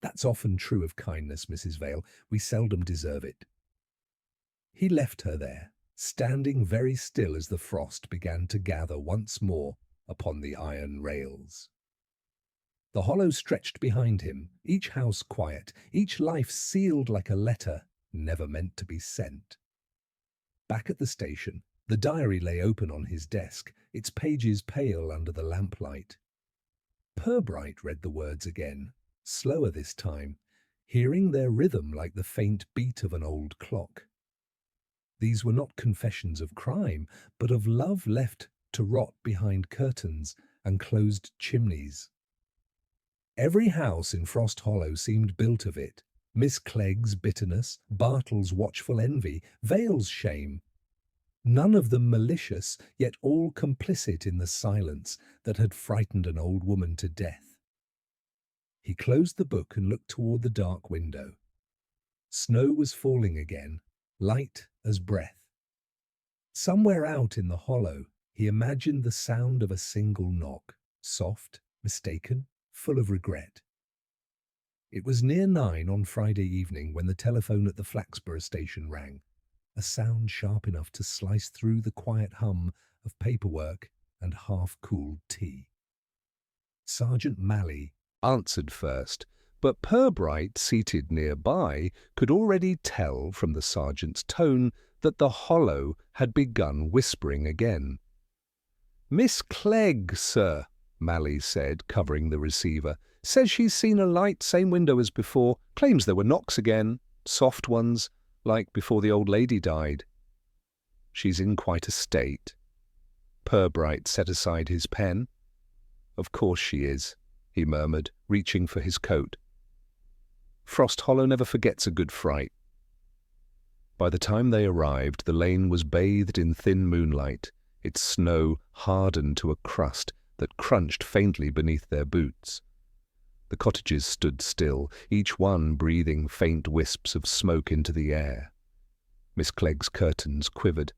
"That's often true of kindness, Mrs. Vale. We seldom deserve it." He left her there, standing very still as the frost began to gather once more upon the iron rails. The hollow stretched behind him, each house quiet, each life sealed like a letter never meant to be sent. Back at the station, the diary lay open on his desk, its pages pale under the lamplight. Purbright read the words again, slower this time, hearing their rhythm like the faint beat of an old clock. These were not confessions of crime, but of love left to rot behind curtains and closed chimneys. Every house in Frost Hollow seemed built of it. Miss Clegg's bitterness, Bartle's watchful envy, Vale's shame. None of them malicious, yet all complicit in the silence that had frightened an old woman to death. He closed the book and looked toward the dark window. Snow was falling again, light as breath. Somewhere out in the hollow, he imagined the sound of a single knock, soft, mistaken, full of regret. It was near 9 on Friday evening when the telephone at the Flaxborough station rang, a sound sharp enough to slice through the quiet hum of paperwork and half-cooled tea. Sergeant Malley answered first, but Purbright, seated nearby, could already tell from the sergeant's tone that the hollow had begun whispering again. "Miss Clegg, sir," Malley said, covering the receiver. "Says she's seen a light, same window as before. Claims there were knocks again, soft ones, like before the old lady died." "She's in quite a state." Purbright set aside his pen. "Of course she is," he murmured, reaching for his coat. "Frost Hollow never forgets a good fright." By the time they arrived, the lane was bathed in thin moonlight, its snow hardened to a crust that crunched faintly beneath their boots. The cottages stood still, each one breathing faint wisps of smoke into the air. Miss Clegg's curtains quivered,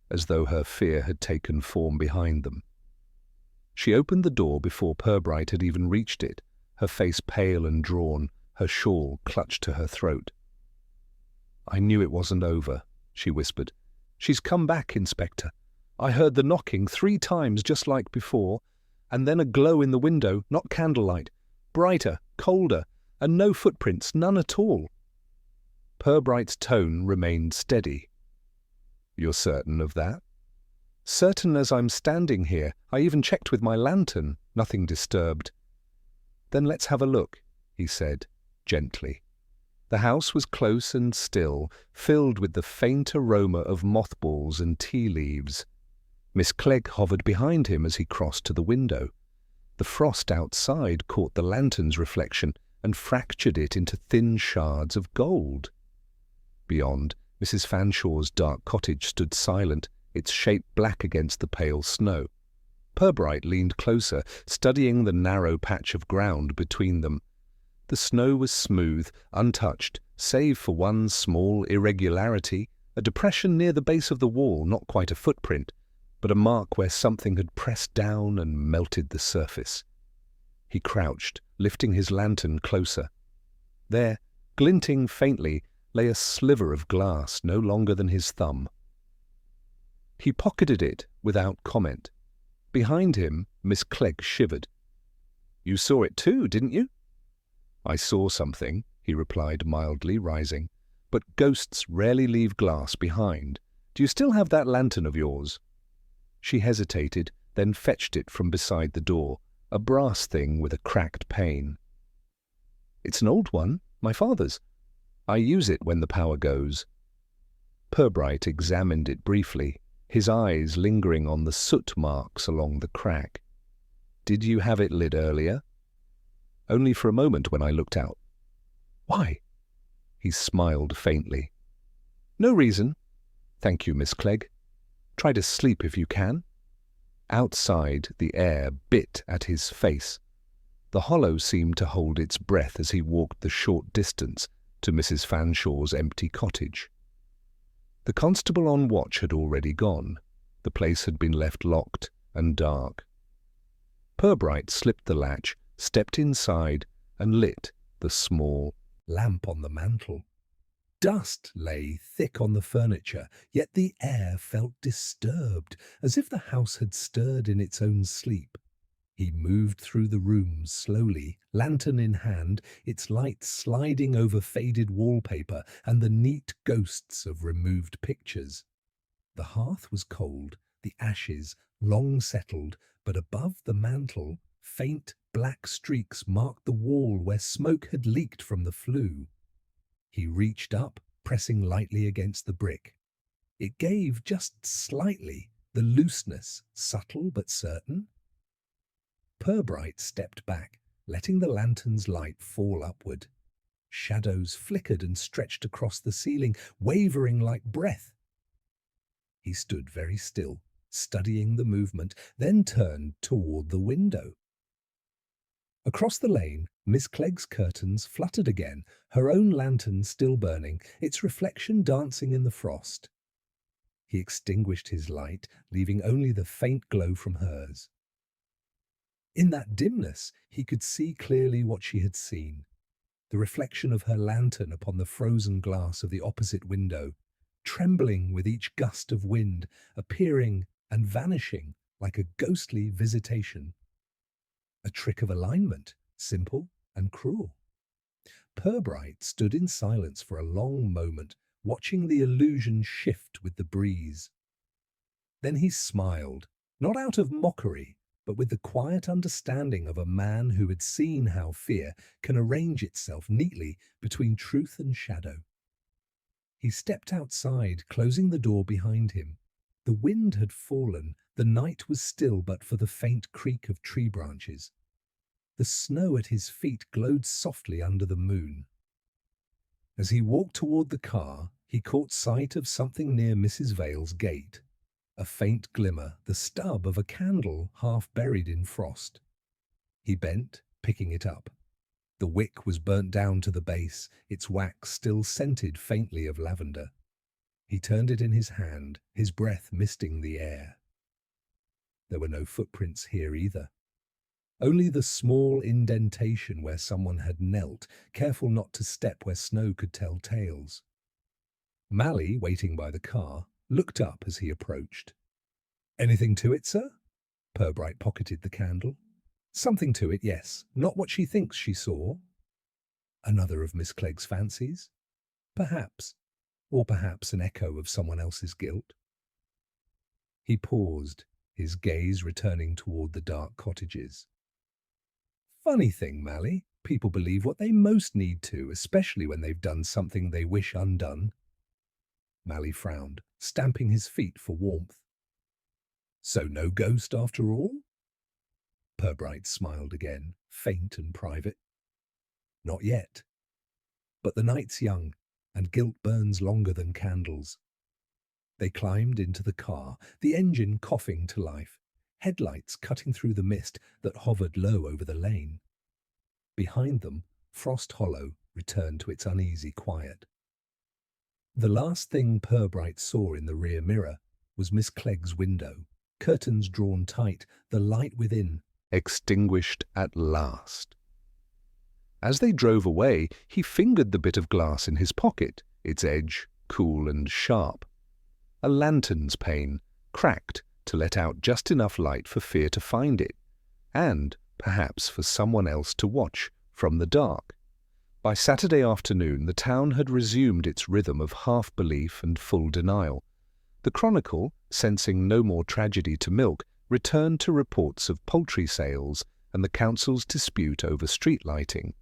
as though her fear had taken form behind them. She opened the door before Purbright had even reached it, her face pale and drawn, her shawl clutched to her throat. "I knew it wasn't over," she whispered. "She's come back, Inspector. I heard the knocking 3 times just like before, and then a glow in the window, not candlelight, brighter, colder, and no footprints, none at all." Purbright's tone remained steady. You're certain of that? Certain as I'm standing here. I even checked with my lantern. Nothing disturbed. Then let's have a look, he said, gently. The house was close and still, filled with the faint aroma of mothballs and tea leaves. Miss Clegg hovered behind him as he crossed to the window. The frost outside caught the lantern's reflection and fractured it into thin shards of gold. Beyond, Mrs. Fanshaw's dark cottage stood silent, its shape black against the pale snow. Purbright leaned closer, studying the narrow patch of ground between them. The snow was smooth, untouched, save for one small irregularity, a depression near the base of the wall, not quite a footprint, but a mark where something had pressed down and melted the surface. He crouched, lifting his lantern closer. There, glinting faintly, lay a sliver of glass no longer than his thumb. He pocketed it without comment. Behind him, Miss Clegg shivered. "You saw it too, didn't you?" "I saw something," he replied mildly, rising. "But ghosts rarely leave glass behind. Do you still have that lantern of yours?" She hesitated, then fetched it from beside the door, a brass thing with a cracked pane. "It's an old one, my father's. I use it when the power goes." Purbright examined it briefly, his eyes lingering on the soot marks along the crack. "Did you have it lit earlier?" "Only for a moment when I looked out." "Why?" He smiled faintly. "No reason. Thank you, Miss Clegg. Try to sleep if you can." Outside, the air bit at his face. The hollow seemed to hold its breath as he walked the short distance to Mrs. Fanshaw's empty cottage. The constable on watch had already gone. The place had been left locked and dark. Purbright slipped the latch, stepped inside, and lit the small lamp on the mantel. Dust lay thick on the furniture, yet the air felt disturbed, as if the house had stirred in its own sleep. He moved through the room slowly, lantern in hand, its light sliding over faded wallpaper and the neat ghosts of removed pictures. The hearth was cold, the ashes long settled, but above the mantel, faint black streaks marked the wall where smoke had leaked from the flue. He reached up, pressing lightly against the brick. It gave just slightly, the looseness, subtle but certain. Purbright stepped back, letting the lantern's light fall upward. Shadows flickered and stretched across the ceiling, wavering like breath. He stood very still, studying the movement, then turned toward the window. Across the lane, Miss Clegg's curtains fluttered again, her own lantern still burning, its reflection dancing in the frost. He extinguished his light, leaving only the faint glow from hers. In that dimness, he could see clearly what she had seen. The reflection of her lantern upon the frozen glass of the opposite window, trembling with each gust of wind, appearing and vanishing like a ghostly visitation. A trick of alignment, simple and cruel. Purbright stood in silence for a long moment, watching the illusion shift with the breeze. Then he smiled, not out of mockery, but with the quiet understanding of a man who had seen how fear can arrange itself neatly between truth and shadow. He stepped outside, closing the door behind him. The wind had fallen, the night was still but for the faint creak of tree branches. The snow at his feet glowed softly under the moon. As he walked toward the car, he caught sight of something near Mrs. Vale's gate. A faint glimmer, the stub of a candle half buried in frost. He bent, picking it up. The wick was burnt down to the base, its wax still scented faintly of lavender. He turned it in his hand, his breath misting the air. There were no footprints here either. Only the small indentation where someone had knelt, careful not to step where snow could tell tales. Mally, waiting by the car, looked up as he approached. "Anything to it, sir?" Purbright pocketed the candle. "Something to it, yes. Not what she thinks she saw." "Another of Miss Clegg's fancies?" "Perhaps. Or perhaps an echo of someone else's guilt." He paused, his gaze returning toward the dark cottages. Funny thing, Mally, people believe what they most need to, especially when they've done something they wish undone. Mally frowned, stamping his feet for warmth. So no ghost after all? Purbright smiled again, faint and private. Not yet. But the night's young, and guilt burns longer than candles. They climbed into the car, the engine coughing to life, headlights cutting through the mist that hovered low over the lane. Behind them, Frost Hollow returned to its uneasy quiet. The last thing Purbright saw in the rear mirror was Miss Clegg's window, curtains drawn tight, the light within extinguished at last. As they drove away, he fingered the bit of glass in his pocket, its edge cool and sharp. A lantern's pane, cracked to let out just enough light for Fear to find it, and perhaps for someone else to watch from the dark. By Saturday afternoon, the town had resumed its rhythm of half-belief and full denial. The Chronicle, sensing no more tragedy to milk, returned to reports of poultry sales and the council's dispute over street lighting.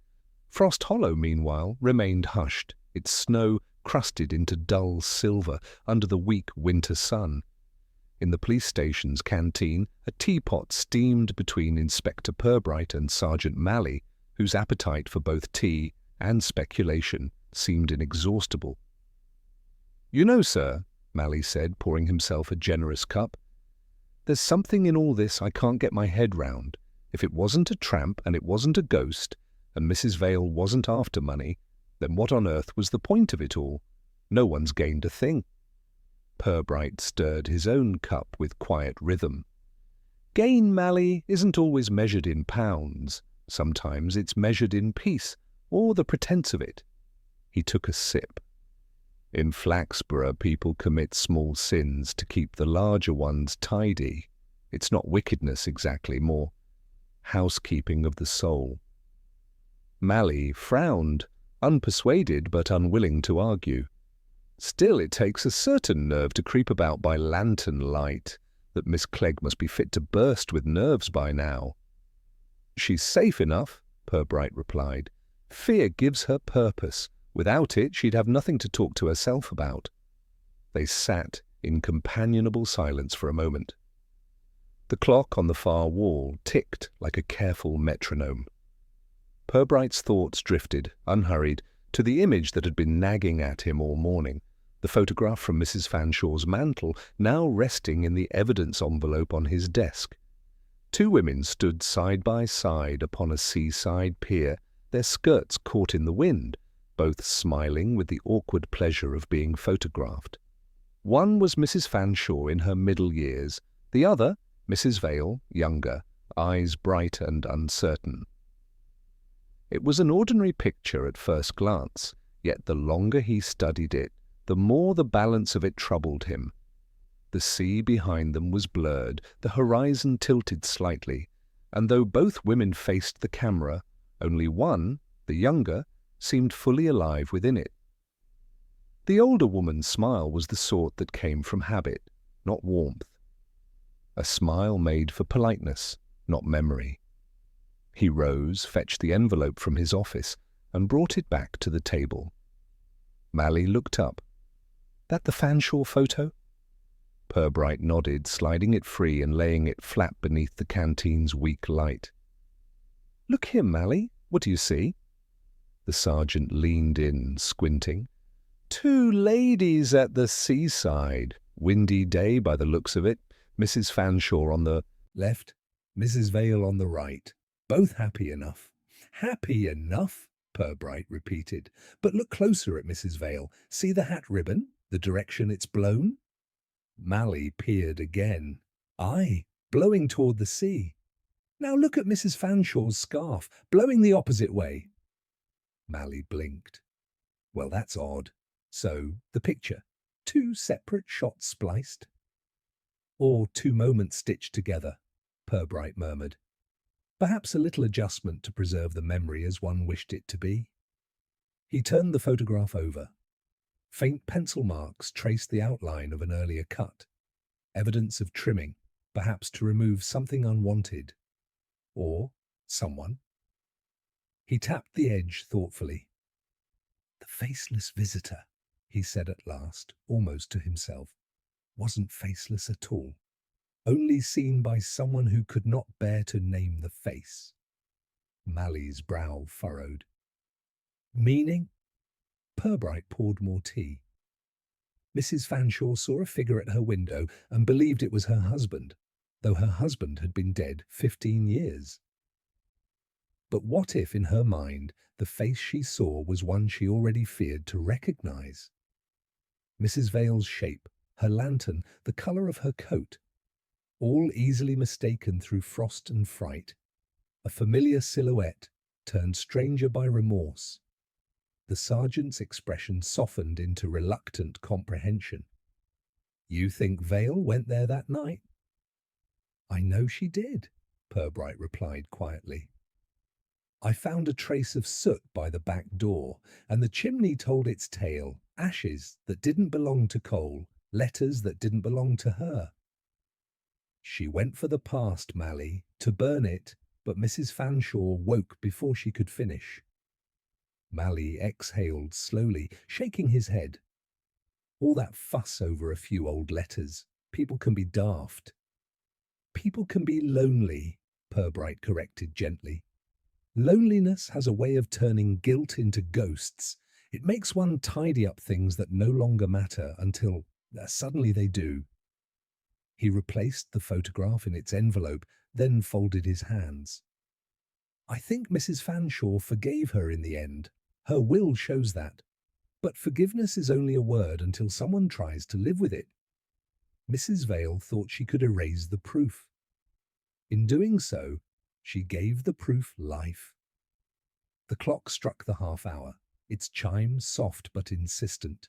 Frost Hollow, meanwhile, remained hushed, its snow crusted into dull silver under the weak winter sun. In the police station's canteen, a teapot steamed between Inspector Purbright and Sergeant Mally, whose appetite for both tea and speculation seemed inexhaustible. "You know, sir," Mally said, pouring himself a generous cup, "there's something in all this I can't get my head round. If it wasn't a tramp and it wasn't a ghost, and Mrs. Vale wasn't after money, then what on earth was the point of it all? No one's gained a thing." Purbright stirred his own cup with quiet rhythm. "Gain, Mally, isn't always measured in pounds. Sometimes it's measured in peace, or the pretence of it." He took a sip. "In Flaxborough, people commit small sins to keep the larger ones tidy. It's not wickedness exactly, more housekeeping of the soul." Mally frowned, unpersuaded but unwilling to argue. "Still, it takes a certain nerve to creep about by lantern light. That Miss Clegg must be fit to burst with nerves by now." "She's safe enough," Purbright replied. "Fear gives her purpose. Without it, she'd have nothing to talk to herself about." They sat in companionable silence for a moment. The clock on the far wall ticked like a careful metronome. Purbright's thoughts drifted, unhurried, to the image that had been nagging at him all morning, the photograph from Mrs. Fanshaw's mantel now resting in the evidence envelope on his desk. Two women stood side by side upon a seaside pier, their skirts caught in the wind, both smiling with the awkward pleasure of being photographed. One was Mrs. Fanshawe in her middle years, the other, Mrs. Vale, younger, eyes bright and uncertain. It was an ordinary picture at first glance, yet the longer he studied it, the more the balance of it troubled him. The sea behind them was blurred, the horizon tilted slightly, and though both women faced the camera, only one, the younger, seemed fully alive within it. The older woman's smile was the sort that came from habit, not warmth. A smile made for politeness, not memory. He rose, fetched the envelope from his office, and brought it back to the table. Mally looked up. "That the Fanshawe photo?" Purbright nodded, sliding it free and laying it flat beneath the canteen's weak light. "Look here, Mally, what do you see?" The sergeant leaned in, squinting. "Two ladies at the seaside. Windy day by the looks of it. Mrs. Fanshawe on the left, Mrs. Vale on the right. Both happy enough." "Happy enough?" Purbright repeated. "But look closer at Mrs. Vale. See the hat ribbon, the direction it's blown?" Mally peered again. "Aye, blowing toward the sea. Now look at Mrs. Fanshaw's scarf, blowing the opposite way." Mally blinked. "Well, that's odd. So, the picture, two separate shots spliced?" "Or two moments stitched together," Purbright murmured. "Perhaps a little adjustment to preserve the memory as one wished it to be." He turned the photograph over. Faint pencil marks traced the outline of an earlier cut. Evidence of trimming, perhaps to remove something unwanted. Or someone. He tapped the edge thoughtfully. The faceless visitor, he said at last, almost to himself, wasn't faceless at all. Only seen by someone who could not bear to name the face. Mally's brow furrowed. Meaning? Purbright poured more tea. Mrs. Fanshawe saw a figure at her window and believed it was her husband, though her husband had been dead 15 years. But what if, in her mind, the face she saw was one she already feared to recognize? Mrs. Vale's shape, her lantern, the colour of her coat, all easily mistaken through frost and fright. A familiar silhouette turned stranger by remorse. The sergeant's expression softened into reluctant comprehension. You think Vale went there that night? I know she did, Purbright replied quietly. I found a trace of soot by the back door, and the chimney told its tale, ashes that didn't belong to coal, letters that didn't belong to her. She went for the past, Mally, to burn it, but Mrs. Fanshawe woke before she could finish. Mally exhaled slowly, shaking his head. All that fuss over a few old letters. People can be daft. People can be lonely, Purbright corrected gently. Loneliness has a way of turning guilt into ghosts. It makes one tidy up things that no longer matter until suddenly they do. He replaced the photograph in its envelope, then folded his hands. I think Mrs. Fanshawe forgave her in the end. Her will shows that. But forgiveness is only a word until someone tries to live with it. Mrs. Vale thought she could erase the proof. In doing so, she gave the proof life. The clock struck the half-hour, its chime soft but insistent.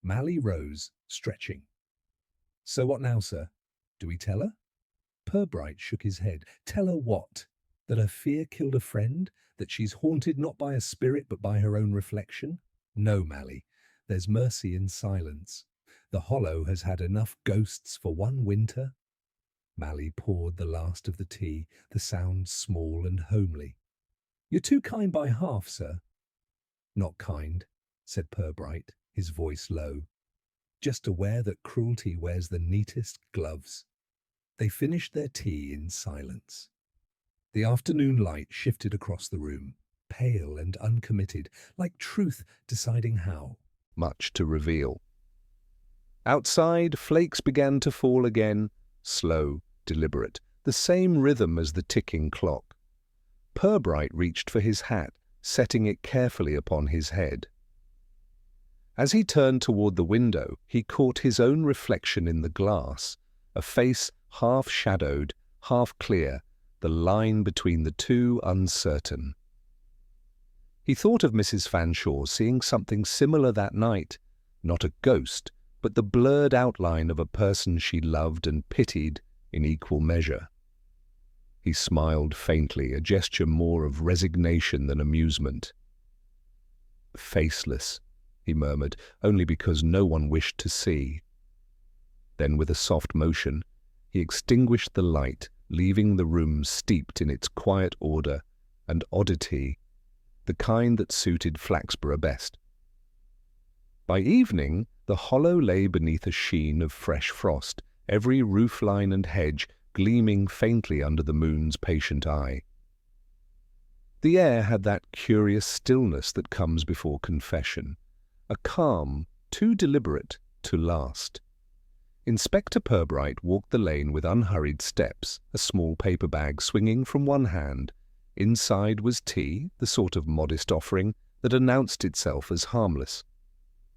Mally rose, stretching. So what now, sir? Do we tell her? Purbright shook his head. Tell her what? That her fear killed a friend? That she's haunted not by a spirit but by her own reflection? No, Mally. There's mercy in silence. The Hollow has had enough ghosts for one winter. Mally poured the last of the tea, the sound small and homely. You're too kind by half, sir. Not kind, said Purbright, his voice low. Just aware that cruelty wears the neatest gloves. They finished their tea in silence. The afternoon light shifted across the room, pale and uncommitted, like truth deciding how. Much to reveal. Outside, flakes began to fall again, slow, deliberate, the same rhythm as the ticking clock. Purbright reached for his hat, setting it carefully upon his head. As he turned toward the window, he caught his own reflection in the glass, a face half shadowed, half clear, the line between the two uncertain. He thought of Mrs. Fanshawe seeing something similar that night, not a ghost, but the blurred outline of a person she loved and pitied in equal measure. He smiled faintly, a gesture more of resignation than amusement. Faceless, he murmured, only because no one wished to see. Then, with a soft motion, he extinguished the light, leaving the room steeped in its quiet order and oddity, the kind that suited Flaxborough best. By evening, the Hollow lay beneath a sheen of fresh frost, every roofline and hedge gleaming faintly under the moon's patient eye. The air had that curious stillness that comes before confession, a calm too deliberate to last. Inspector Purbright walked the lane with unhurried steps, a small paper bag swinging from one hand. Inside was tea, the sort of modest offering that announced itself as harmless.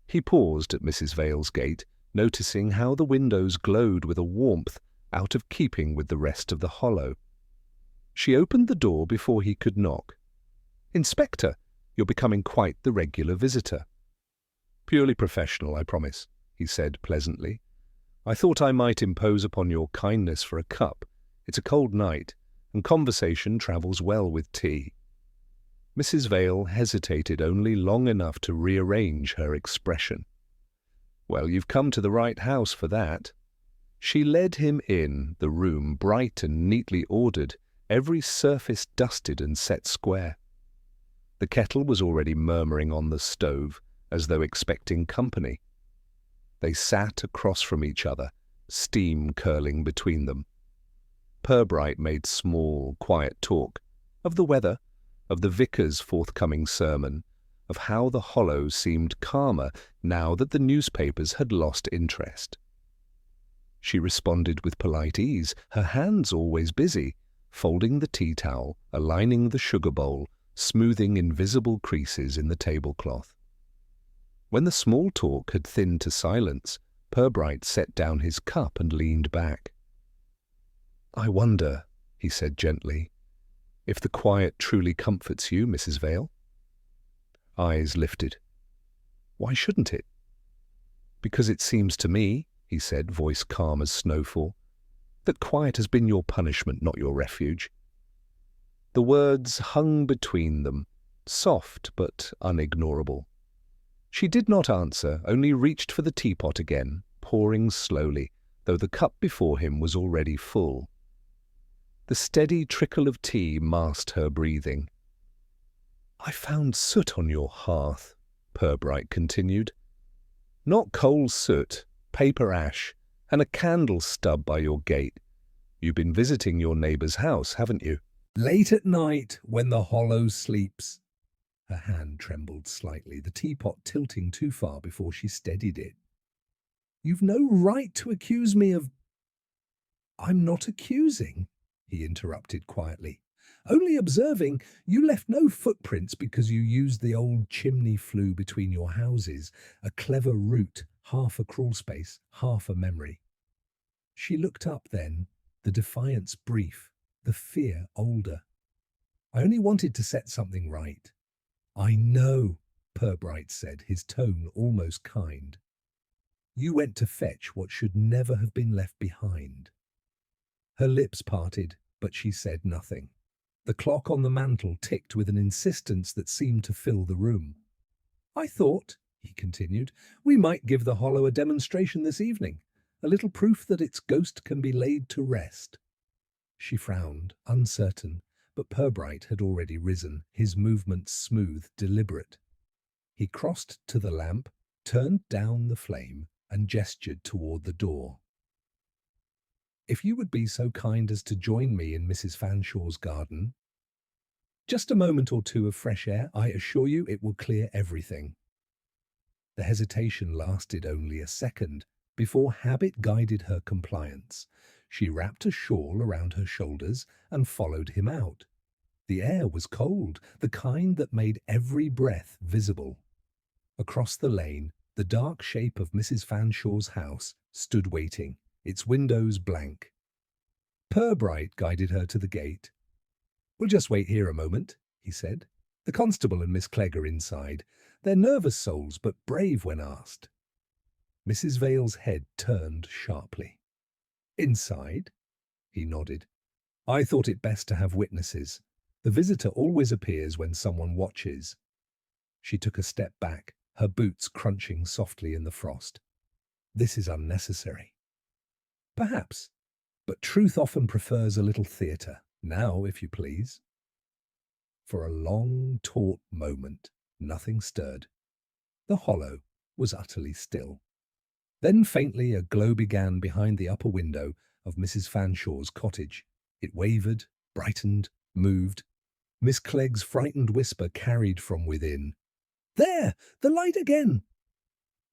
He paused at Mrs. Vale's gate, noticing how the windows glowed with a warmth out of keeping with the rest of the Hollow. She opened the door before he could knock. "Inspector, you're becoming quite the regular visitor." "Purely professional, I promise," he said pleasantly. "I thought I might impose upon your kindness for a cup. It's a cold night, and conversation travels well with tea." Mrs. Vale hesitated only long enough to rearrange her expression. "Well, you've come to the right house for that." She led him in, the room bright and neatly ordered, every surface dusted and set square. The kettle was already murmuring on the stove, as though expecting company. They sat across from each other, steam curling between them. Purbright made small, quiet talk, of the weather, of the vicar's forthcoming sermon, of how the Hollow seemed calmer now that the newspapers had lost interest. She responded with polite ease, her hands always busy, folding the tea towel, aligning the sugar bowl, smoothing invisible creases in the tablecloth. When the small talk had thinned to silence, Purbright set down his cup and leaned back. "I wonder," he said gently, "if the quiet truly comforts you, Mrs. Vale?" Eyes lifted. "Why shouldn't it?" "Because it seems to me," he said, voice calm as snowfall, "that quiet has been your punishment, not your refuge." The words hung between them, soft but unignorable. She did not answer, only reached for the teapot again, pouring slowly, though the cup before him was already full. The steady trickle of tea masked her breathing. "I found soot on your hearth," Purbright continued. "Not coal soot, paper ash, and a candle stub by your gate. You've been visiting your neighbour's house, haven't you?" "Late at night, when the Hollow sleeps." Her hand trembled slightly, the teapot tilting too far before she steadied it. "You've no right to accuse me of—" "I'm not accusing," he interrupted quietly. "Only observing. You left no footprints because you used the old chimney flue between your houses, a clever route, half a crawl space, half a memory." She looked up then, the defiance brief, the fear older. "I only wanted to set something right." "I know," Purbright said, his tone almost kind. "You went to fetch what should never have been left behind." Her lips parted, but she said nothing. The clock on the mantel ticked with an insistence that seemed to fill the room. "I thought," he continued, "we might give the Hollow a demonstration this evening, a little proof that its ghost can be laid to rest." She frowned, uncertain, but Purbright had already risen, his movements smooth, deliberate. He crossed to the lamp, turned down the flame, and gestured toward the door. "If you would be so kind as to join me in Mrs. Fanshaw's garden. Just a moment or two of fresh air, I assure you it will clear everything." The hesitation lasted only a second, before habit guided her compliance. She wrapped a shawl around her shoulders and followed him out. The air was cold, the kind that made every breath visible. Across the lane, the dark shape of Mrs. Fanshaw's house stood waiting, its windows blank. Purbright guided her to the gate. "We'll just wait here a moment," he said. "The constable and Miss Clegg are inside. They're nervous souls, but brave when asked." Mrs. Vale's head turned sharply. "Inside?" He nodded. "I thought it best to have witnesses. The visitor always appears when someone watches." She took a step back, her boots crunching softly in the frost. "This is unnecessary." "Perhaps, but truth often prefers a little theatre. Now, if you please." For a long, taut moment, nothing stirred. The Hollow was utterly still. Then faintly a glow began behind the upper window of Mrs. Fanshaw's cottage. It wavered, brightened, moved. Miss Clegg's frightened whisper carried from within, "There! The light again!"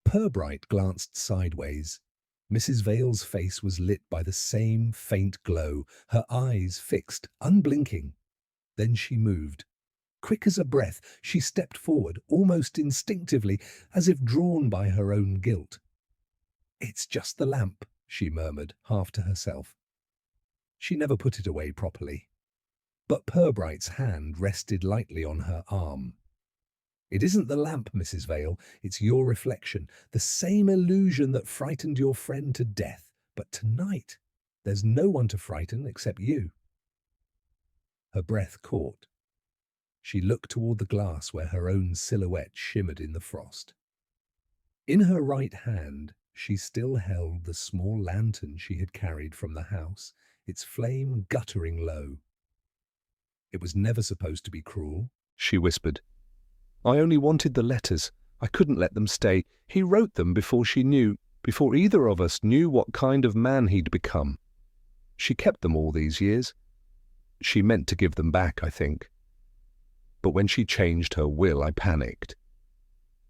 Purbright glanced sideways. Mrs. Vale's face was lit by the same faint glow, her eyes fixed, unblinking. Then she moved. Quick as a breath, she stepped forward, almost instinctively, as if drawn by her own guilt. "It's just the lamp," she murmured, half to herself. She never put it away properly. But Purbright's hand rested lightly on her arm. "It isn't the lamp, Mrs. Vale, it's your reflection, the same illusion that frightened your friend to death. But tonight, there's no one to frighten except you." Her breath caught. She looked toward the glass where her own silhouette shimmered in the frost. In her right hand, She still held the small lantern she had carried from the house, its flame guttering low. "It was never supposed to be cruel," she whispered. "I only wanted the letters. I couldn't let them stay. He wrote them before either of us knew what kind of man he'd become. She kept them all these years. She meant to give them back, I think. But when she changed her will, I panicked."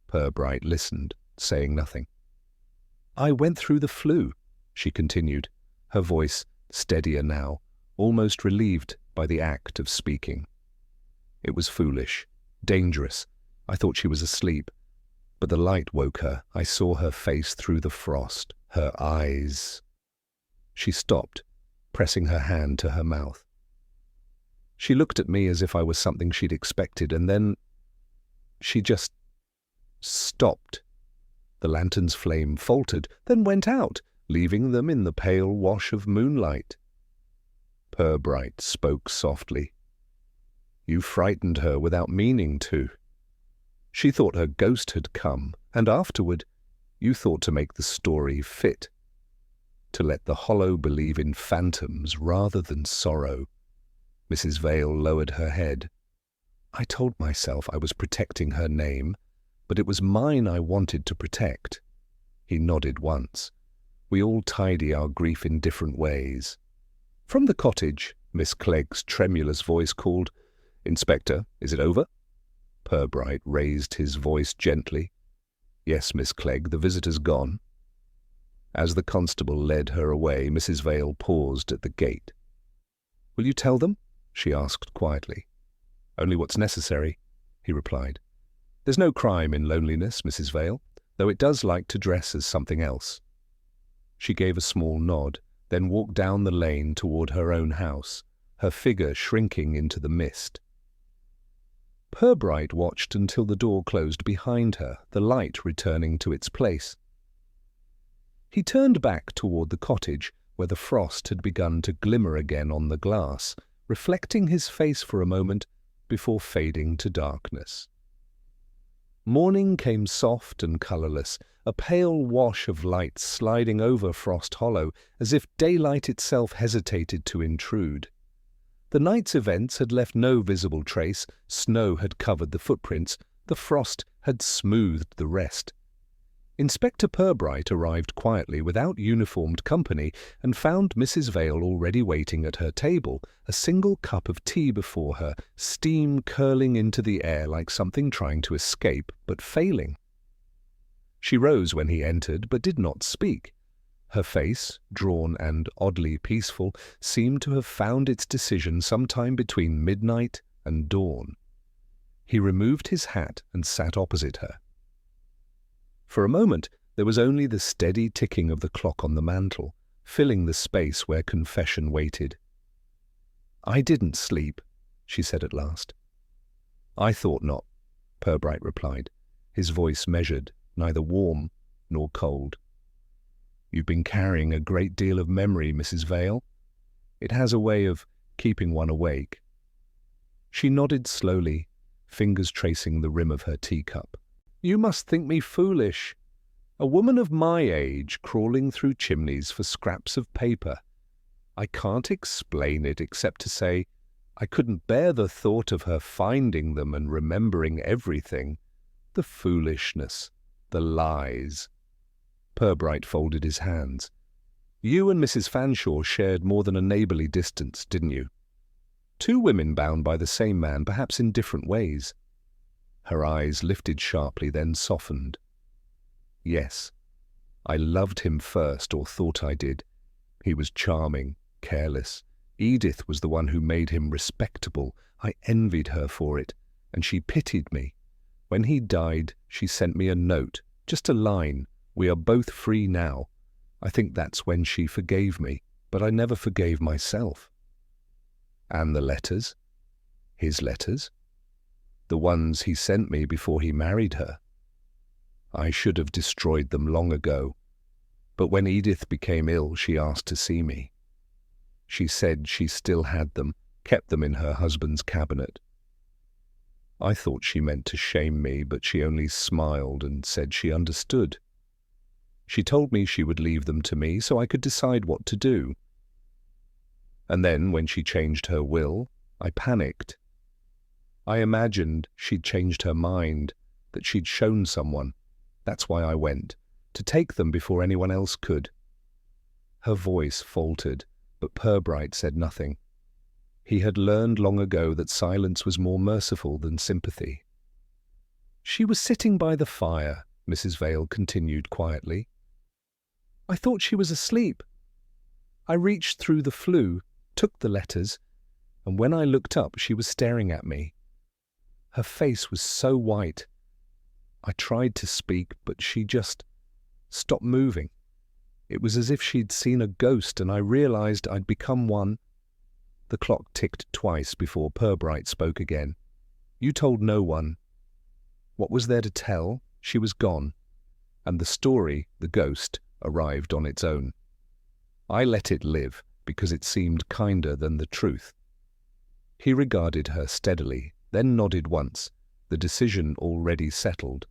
Purbright listened, saying nothing. "I went through the flu," she continued, her voice steadier now, almost relieved by the act of speaking. "It was foolish, dangerous. I thought she was asleep. But the light woke her. I saw her face through the frost, her eyes." She stopped, pressing her hand to her mouth. She looked at me as if I was something she'd expected, and then she just stopped. The lantern's flame faltered, then went out, leaving them in the pale wash of moonlight. Purbright spoke softly. "You frightened her without meaning to. She thought her ghost had come, and afterward you thought to make the story fit, to let the hollow believe in phantoms rather than sorrow." Mrs. Vale lowered her head. "I told myself I was protecting her name, but it was mine I wanted to protect." He nodded once. "We all tidy our grief in different ways." From the cottage, Miss Clegg's tremulous voice called, "Inspector, is it over?" Purbright raised his voice gently. "Yes, Miss Clegg, the visitor's gone." As the constable led her away, Mrs. Vale paused at the gate. "Will you tell them?" she asked quietly. "Only what's necessary," he replied. "There's no crime in loneliness, Mrs. Vale, though it does like to dress as something else." She gave a small nod, then walked down the lane toward her own house, her figure shrinking into the mist. Purbright watched until the door closed behind her, the light returning to its place. He turned back toward the cottage, where the frost had begun to glimmer again on the glass, reflecting his face for a moment before fading to darkness. Morning came soft and colourless, a pale wash of light sliding over Frost Hollow, as if daylight itself hesitated to intrude. The night's events had left no visible trace. Snow had covered the footprints. The frost had smoothed the rest. Inspector Purbright arrived quietly without uniformed company and found Mrs. Vale already waiting at her table, a single cup of tea before her, steam curling into the air like something trying to escape but failing. She rose when he entered but did not speak. Her face, drawn and oddly peaceful, seemed to have found its decision sometime between midnight and dawn. He removed his hat and sat opposite her. For a moment there was only the steady ticking of the clock on the mantel, filling the space where confession waited. "I didn't sleep," she said at last. "I thought not," Purbright replied, his voice measured, neither warm nor cold. "You've been carrying a great deal of memory, Mrs. Vale. It has a way of keeping one awake." She nodded slowly, fingers tracing the rim of her teacup. "You must think me foolish. A woman of my age crawling through chimneys for scraps of paper. I can't explain it except to say I couldn't bear the thought of her finding them and remembering everything. The foolishness, the lies." Purbright folded his hands. "You and Mrs. Fanshawe shared more than a neighbourly distance, didn't you? Two women bound by the same man, perhaps in different ways." Her eyes lifted sharply, then softened. "Yes, I loved him first, or thought I did. He was charming, careless. Edith was the one who made him respectable. I envied her for it, and she pitied me. When he died, she sent me a note, just a line. 'We are both free now.' I think that's when she forgave me, but I never forgave myself." "And the letters? His letters? The ones he sent me before he married her? I should have destroyed them long ago. But when Edith became ill, she asked to see me. She said she still had them, kept them in her husband's cabinet. I thought she meant to shame me, but she only smiled and said she understood. She told me she would leave them to me so I could decide what to do. And then, when she changed her will, I panicked. I imagined she'd changed her mind, that she'd shown someone. That's why I went, to take them before anyone else could. Her voice faltered, but Purbright said nothing. He had learned long ago that silence was more merciful than sympathy. She was sitting by the fire, Mrs. Vale continued quietly. I thought she was asleep. I reached through the flue, took the letters, and when I looked up, she was staring at me. Her face was so white. I tried to speak, but she just stopped moving. It was as if she'd seen a ghost, and I realized I'd become one. The clock ticked twice before Purbright spoke again. You told no one. What was there to tell? She was gone, and the story, the ghost, arrived on its own. I let it live because it seemed kinder than the truth. He regarded her steadily, then nodded once, the decision already settled.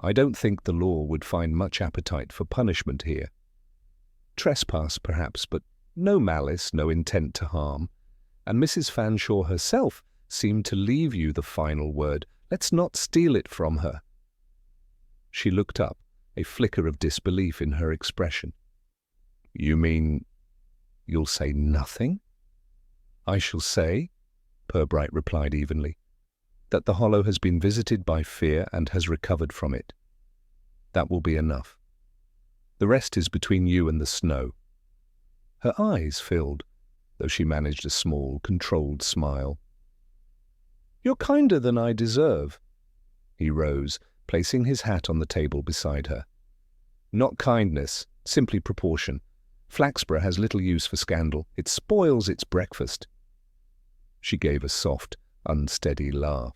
I don't think the law would find much appetite for punishment here. Trespass, perhaps, but no malice, no intent to harm. And Mrs. Fanshawe herself seemed to leave you the final word. Let's not steal it from her. She looked up, a flicker of disbelief in her expression. You mean you'll say nothing? I shall say, Purbright replied evenly, that the hollow has been visited by fear and has recovered from it. That will be enough. The rest is between you and the snow. Her eyes filled, though she managed a small, controlled smile. You're kinder than I deserve. He rose, placing his hat on the table beside her. Not kindness, simply proportion. Flaxborough has little use for scandal. It spoils its breakfast. She gave a soft, unsteady laugh.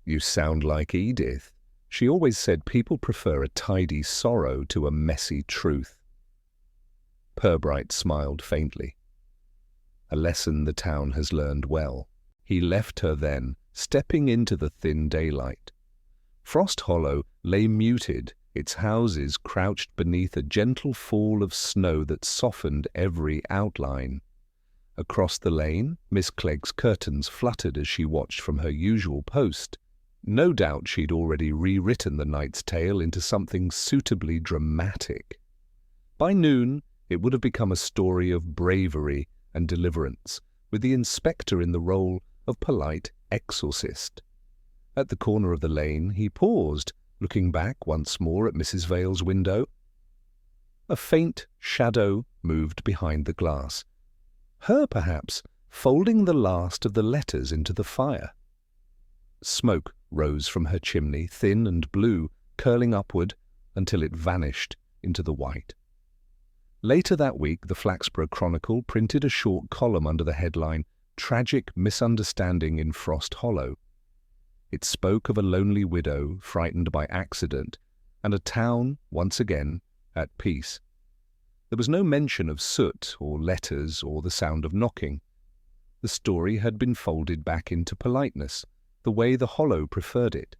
You sound like Edith. She always said people prefer a tidy sorrow to a messy truth. Purbright smiled faintly. A lesson the town has learned well. He left her then, stepping into the thin daylight. Frost Hollow lay muted, its houses crouched beneath a gentle fall of snow that softened every outline. Across the lane, Miss Clegg's curtains fluttered as she watched from her usual post. No doubt she'd already rewritten the knight's tale into something suitably dramatic. By noon, it would have become a story of bravery and deliverance, with the inspector in the role of polite exorcist. At the corner of the lane, he paused, looking back once more at Mrs. Vale's window. A faint shadow moved behind the glass. Her, perhaps, folding the last of the letters into the fire. Smoke rose from her chimney, thin and blue, curling upward until it vanished into the white. Later that week, the Flaxborough Chronicle printed a short column under the headline, Tragic Misunderstanding in Frost Hollow. It spoke of a lonely widow frightened by accident and a town, once again, at peace. There was no mention of soot or letters or the sound of knocking. The story had been folded back into politeness, the way the Hollow preferred it.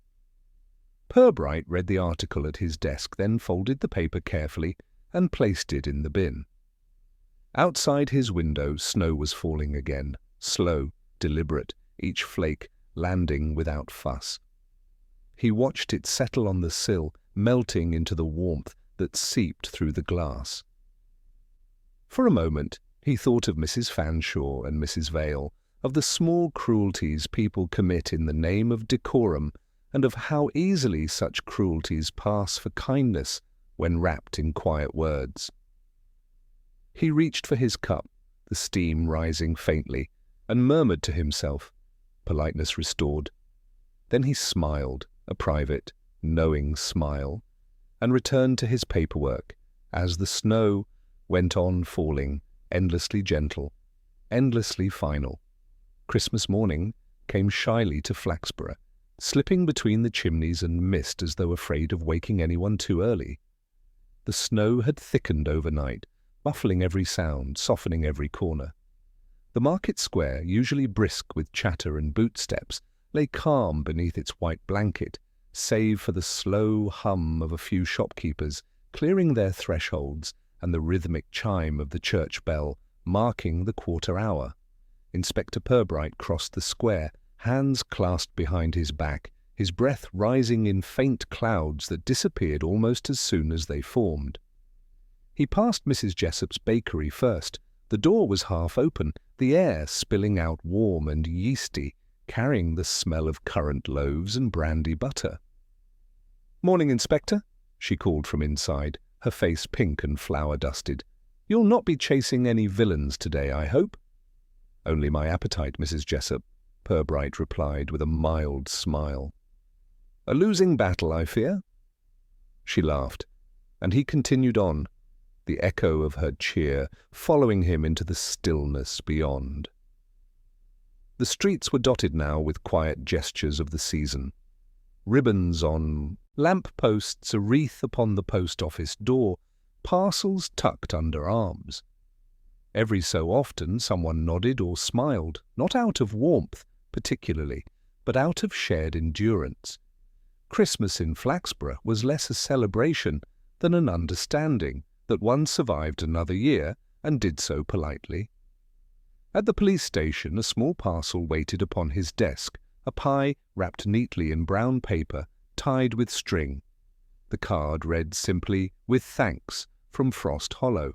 Purbright read the article at his desk, then folded the paper carefully and placed it in the bin. Outside his window, snow was falling again, slow, deliberate, each flake landing without fuss. He watched it settle on the sill, melting into the warmth that seeped through the glass. For a moment, he thought of Mrs. Fanshawe and Mrs. Vale, of the small cruelties people commit in the name of decorum, and of how easily such cruelties pass for kindness when wrapped in quiet words. He reached for his cup, the steam rising faintly, and murmured to himself, politeness restored. Then he smiled, a private, knowing smile, and returned to his paperwork as the snow went on falling, endlessly gentle, endlessly final. Christmas morning came shyly to Flaxborough, slipping between the chimneys and mist as though afraid of waking anyone too early. The snow had thickened overnight, muffling every sound, softening every corner. The market square, usually brisk with chatter and boot steps, lay calm beneath its white blanket, save for the slow hum of a few shopkeepers clearing their thresholds and the rhythmic chime of the church bell marking the quarter hour. Inspector Purbright crossed the square, hands clasped behind his back, his breath rising in faint clouds that disappeared almost as soon as they formed. He passed Mrs. Jessop's bakery first. The door was half open, the air spilling out warm and yeasty, carrying the smell of currant loaves and brandy butter. "Morning, Inspector," she called from inside, her face pink and flour-dusted. "You'll not be chasing any villains today, I hope?" "Only my appetite, Mrs. Jessop," Purbright replied with a mild smile. "A losing battle, I fear?" She laughed, and he continued on, the echo of her cheer following him into the stillness beyond. The streets were dotted now with quiet gestures of the season. Ribbons on lamp-posts, a wreath upon the post-office door, parcels tucked under arms. Every so often someone nodded or smiled, not out of warmth particularly, but out of shared endurance. Christmas in Flaxborough was less a celebration than an understanding that one survived another year and did so politely. At the police station a small parcel waited upon his desk, a pie wrapped neatly in brown paper, tied with string. The card read simply, "With thanks, from Frost Hollow."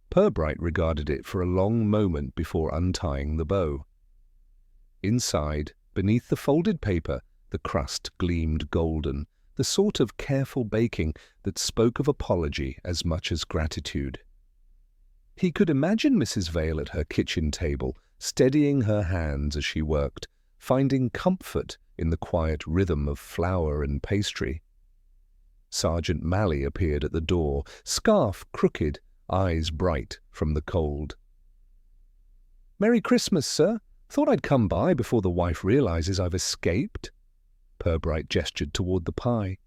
Purbright regarded it for a long moment before untying the bow. Inside, beneath the folded paper, the crust gleamed golden, the sort of careful baking that spoke of apology as much as gratitude. He could imagine Mrs. Vale at her kitchen table, steadying her hands as she worked, finding comfort in the quiet rhythm of flour and pastry. Sergeant Malley appeared at the door, scarf crooked, eyes bright from the cold. "Merry Christmas, sir. Thought I'd come by before the wife realizes I've escaped." Purbright gestured toward the pie.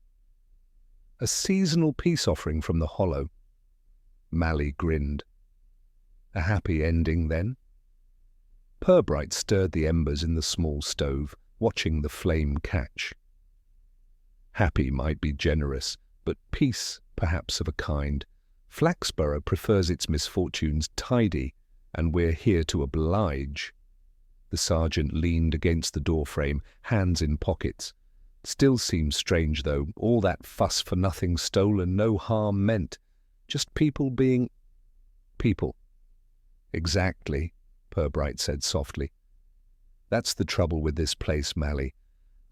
"A seasonal peace offering from the Hollow." Malley grinned. "A happy ending, then?" Purbright stirred the embers in the small stove, watching the flame catch. "Happy might be generous, but peace, perhaps, of a kind. Flaxborough prefers its misfortunes tidy, and we're here to oblige." The sergeant leaned against the doorframe, hands in pockets. "Still seems strange, though, all that fuss for nothing stolen, no harm meant. Just people being people." "Exactly," Purbright said softly. "That's the trouble with this place, Malley.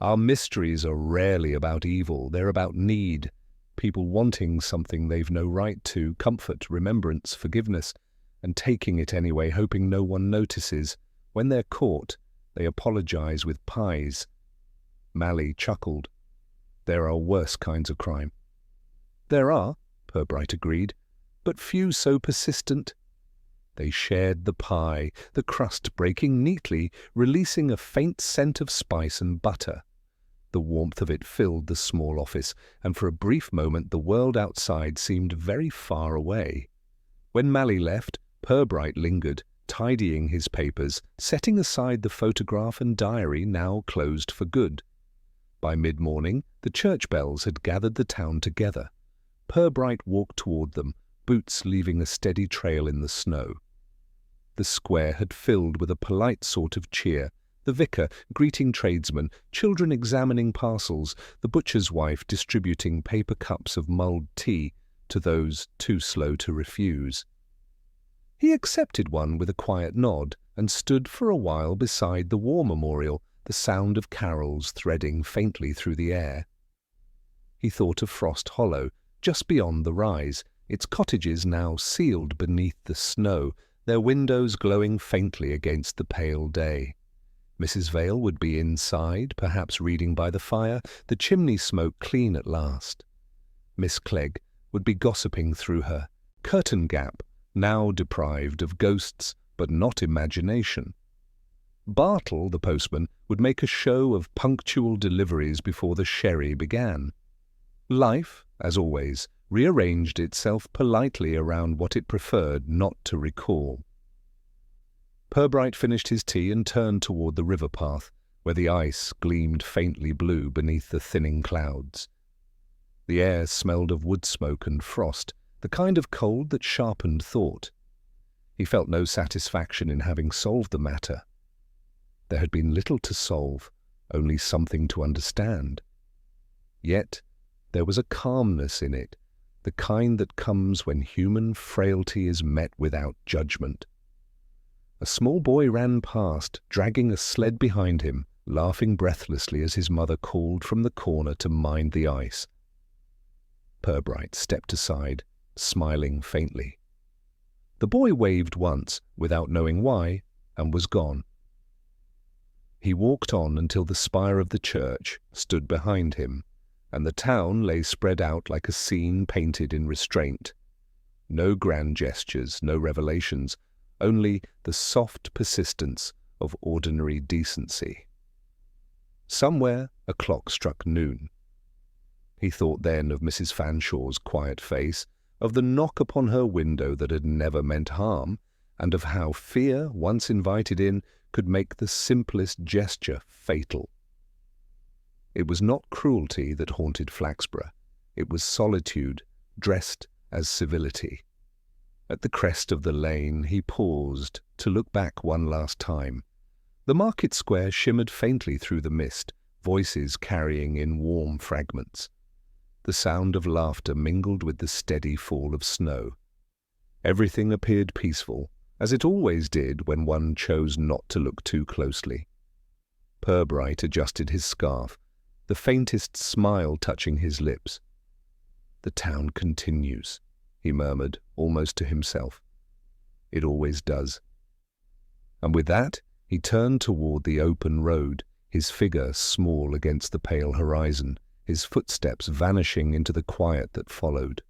Our mysteries are rarely about evil, they're about need. People wanting something they've no right to, comfort, remembrance, forgiveness, and taking it anyway, hoping no one notices. When they're caught, they apologize with pies." Malley chuckled. "There are worse kinds of crime." "There are," Purbright agreed, "but few so persistent." They shared the pie, the crust breaking neatly, releasing a faint scent of spice and butter. The warmth of it filled the small office, and for a brief moment the world outside seemed very far away. When Malley left, Purbright lingered, tidying his papers, setting aside the photograph and diary now closed for good. By mid-morning, the church bells had gathered the town together. Purbright walked toward them, boots leaving a steady trail in the snow. The square had filled with a polite sort of cheer, the vicar greeting tradesmen, children examining parcels, the butcher's wife distributing paper cups of mulled tea to those too slow to refuse. He accepted one with a quiet nod and stood for a while beside the war memorial, the sound of carols threading faintly through the air. He thought of Frost Hollow, just beyond the rise, its cottages now sealed beneath the snow, their windows glowing faintly against the pale day. Mrs. Vale would be inside, perhaps reading by the fire, the chimney smoke clean at last. Miss Clegg would be gossiping through her curtain gap, now deprived of ghosts but not imagination. Bartle, the postman, would make a show of punctual deliveries before the sherry began. Life, as always, rearranged itself politely around what it preferred not to recall. Purbright finished his tea and turned toward the river path, where the ice gleamed faintly blue beneath the thinning clouds. The air smelled of wood smoke and frost, the kind of cold that sharpened thought. He felt no satisfaction in having solved the matter. There had been little to solve, only something to understand. Yet there was a calmness in it, the kind that comes when human frailty is met without judgment. A small boy ran past, dragging a sled behind him, laughing breathlessly as his mother called from the corner to mind the ice. Purbright stepped aside, smiling faintly. The boy waved once, without knowing why, and was gone. He walked on until the spire of the church stood behind him, and the town lay spread out like a scene painted in restraint. No grand gestures, no revelations, only the soft persistence of ordinary decency. Somewhere a clock struck noon. He thought then of Mrs. Fanshaw's quiet face, of the knock upon her window that had never meant harm, and of how fear, once invited in, could make the simplest gesture fatal. It was not cruelty that haunted Flaxborough. It was solitude, dressed as civility. At the crest of the lane he paused to look back one last time. The market square shimmered faintly through the mist, voices carrying in warm fragments. The sound of laughter mingled with the steady fall of snow. Everything appeared peaceful, as it always did when one chose not to look too closely. Purbright adjusted his scarf, the faintest smile touching his lips. "The town continues," he murmured, almost to himself. "It always does." And with that, he turned toward the open road, his figure small against the pale horizon, his footsteps vanishing into the quiet that followed.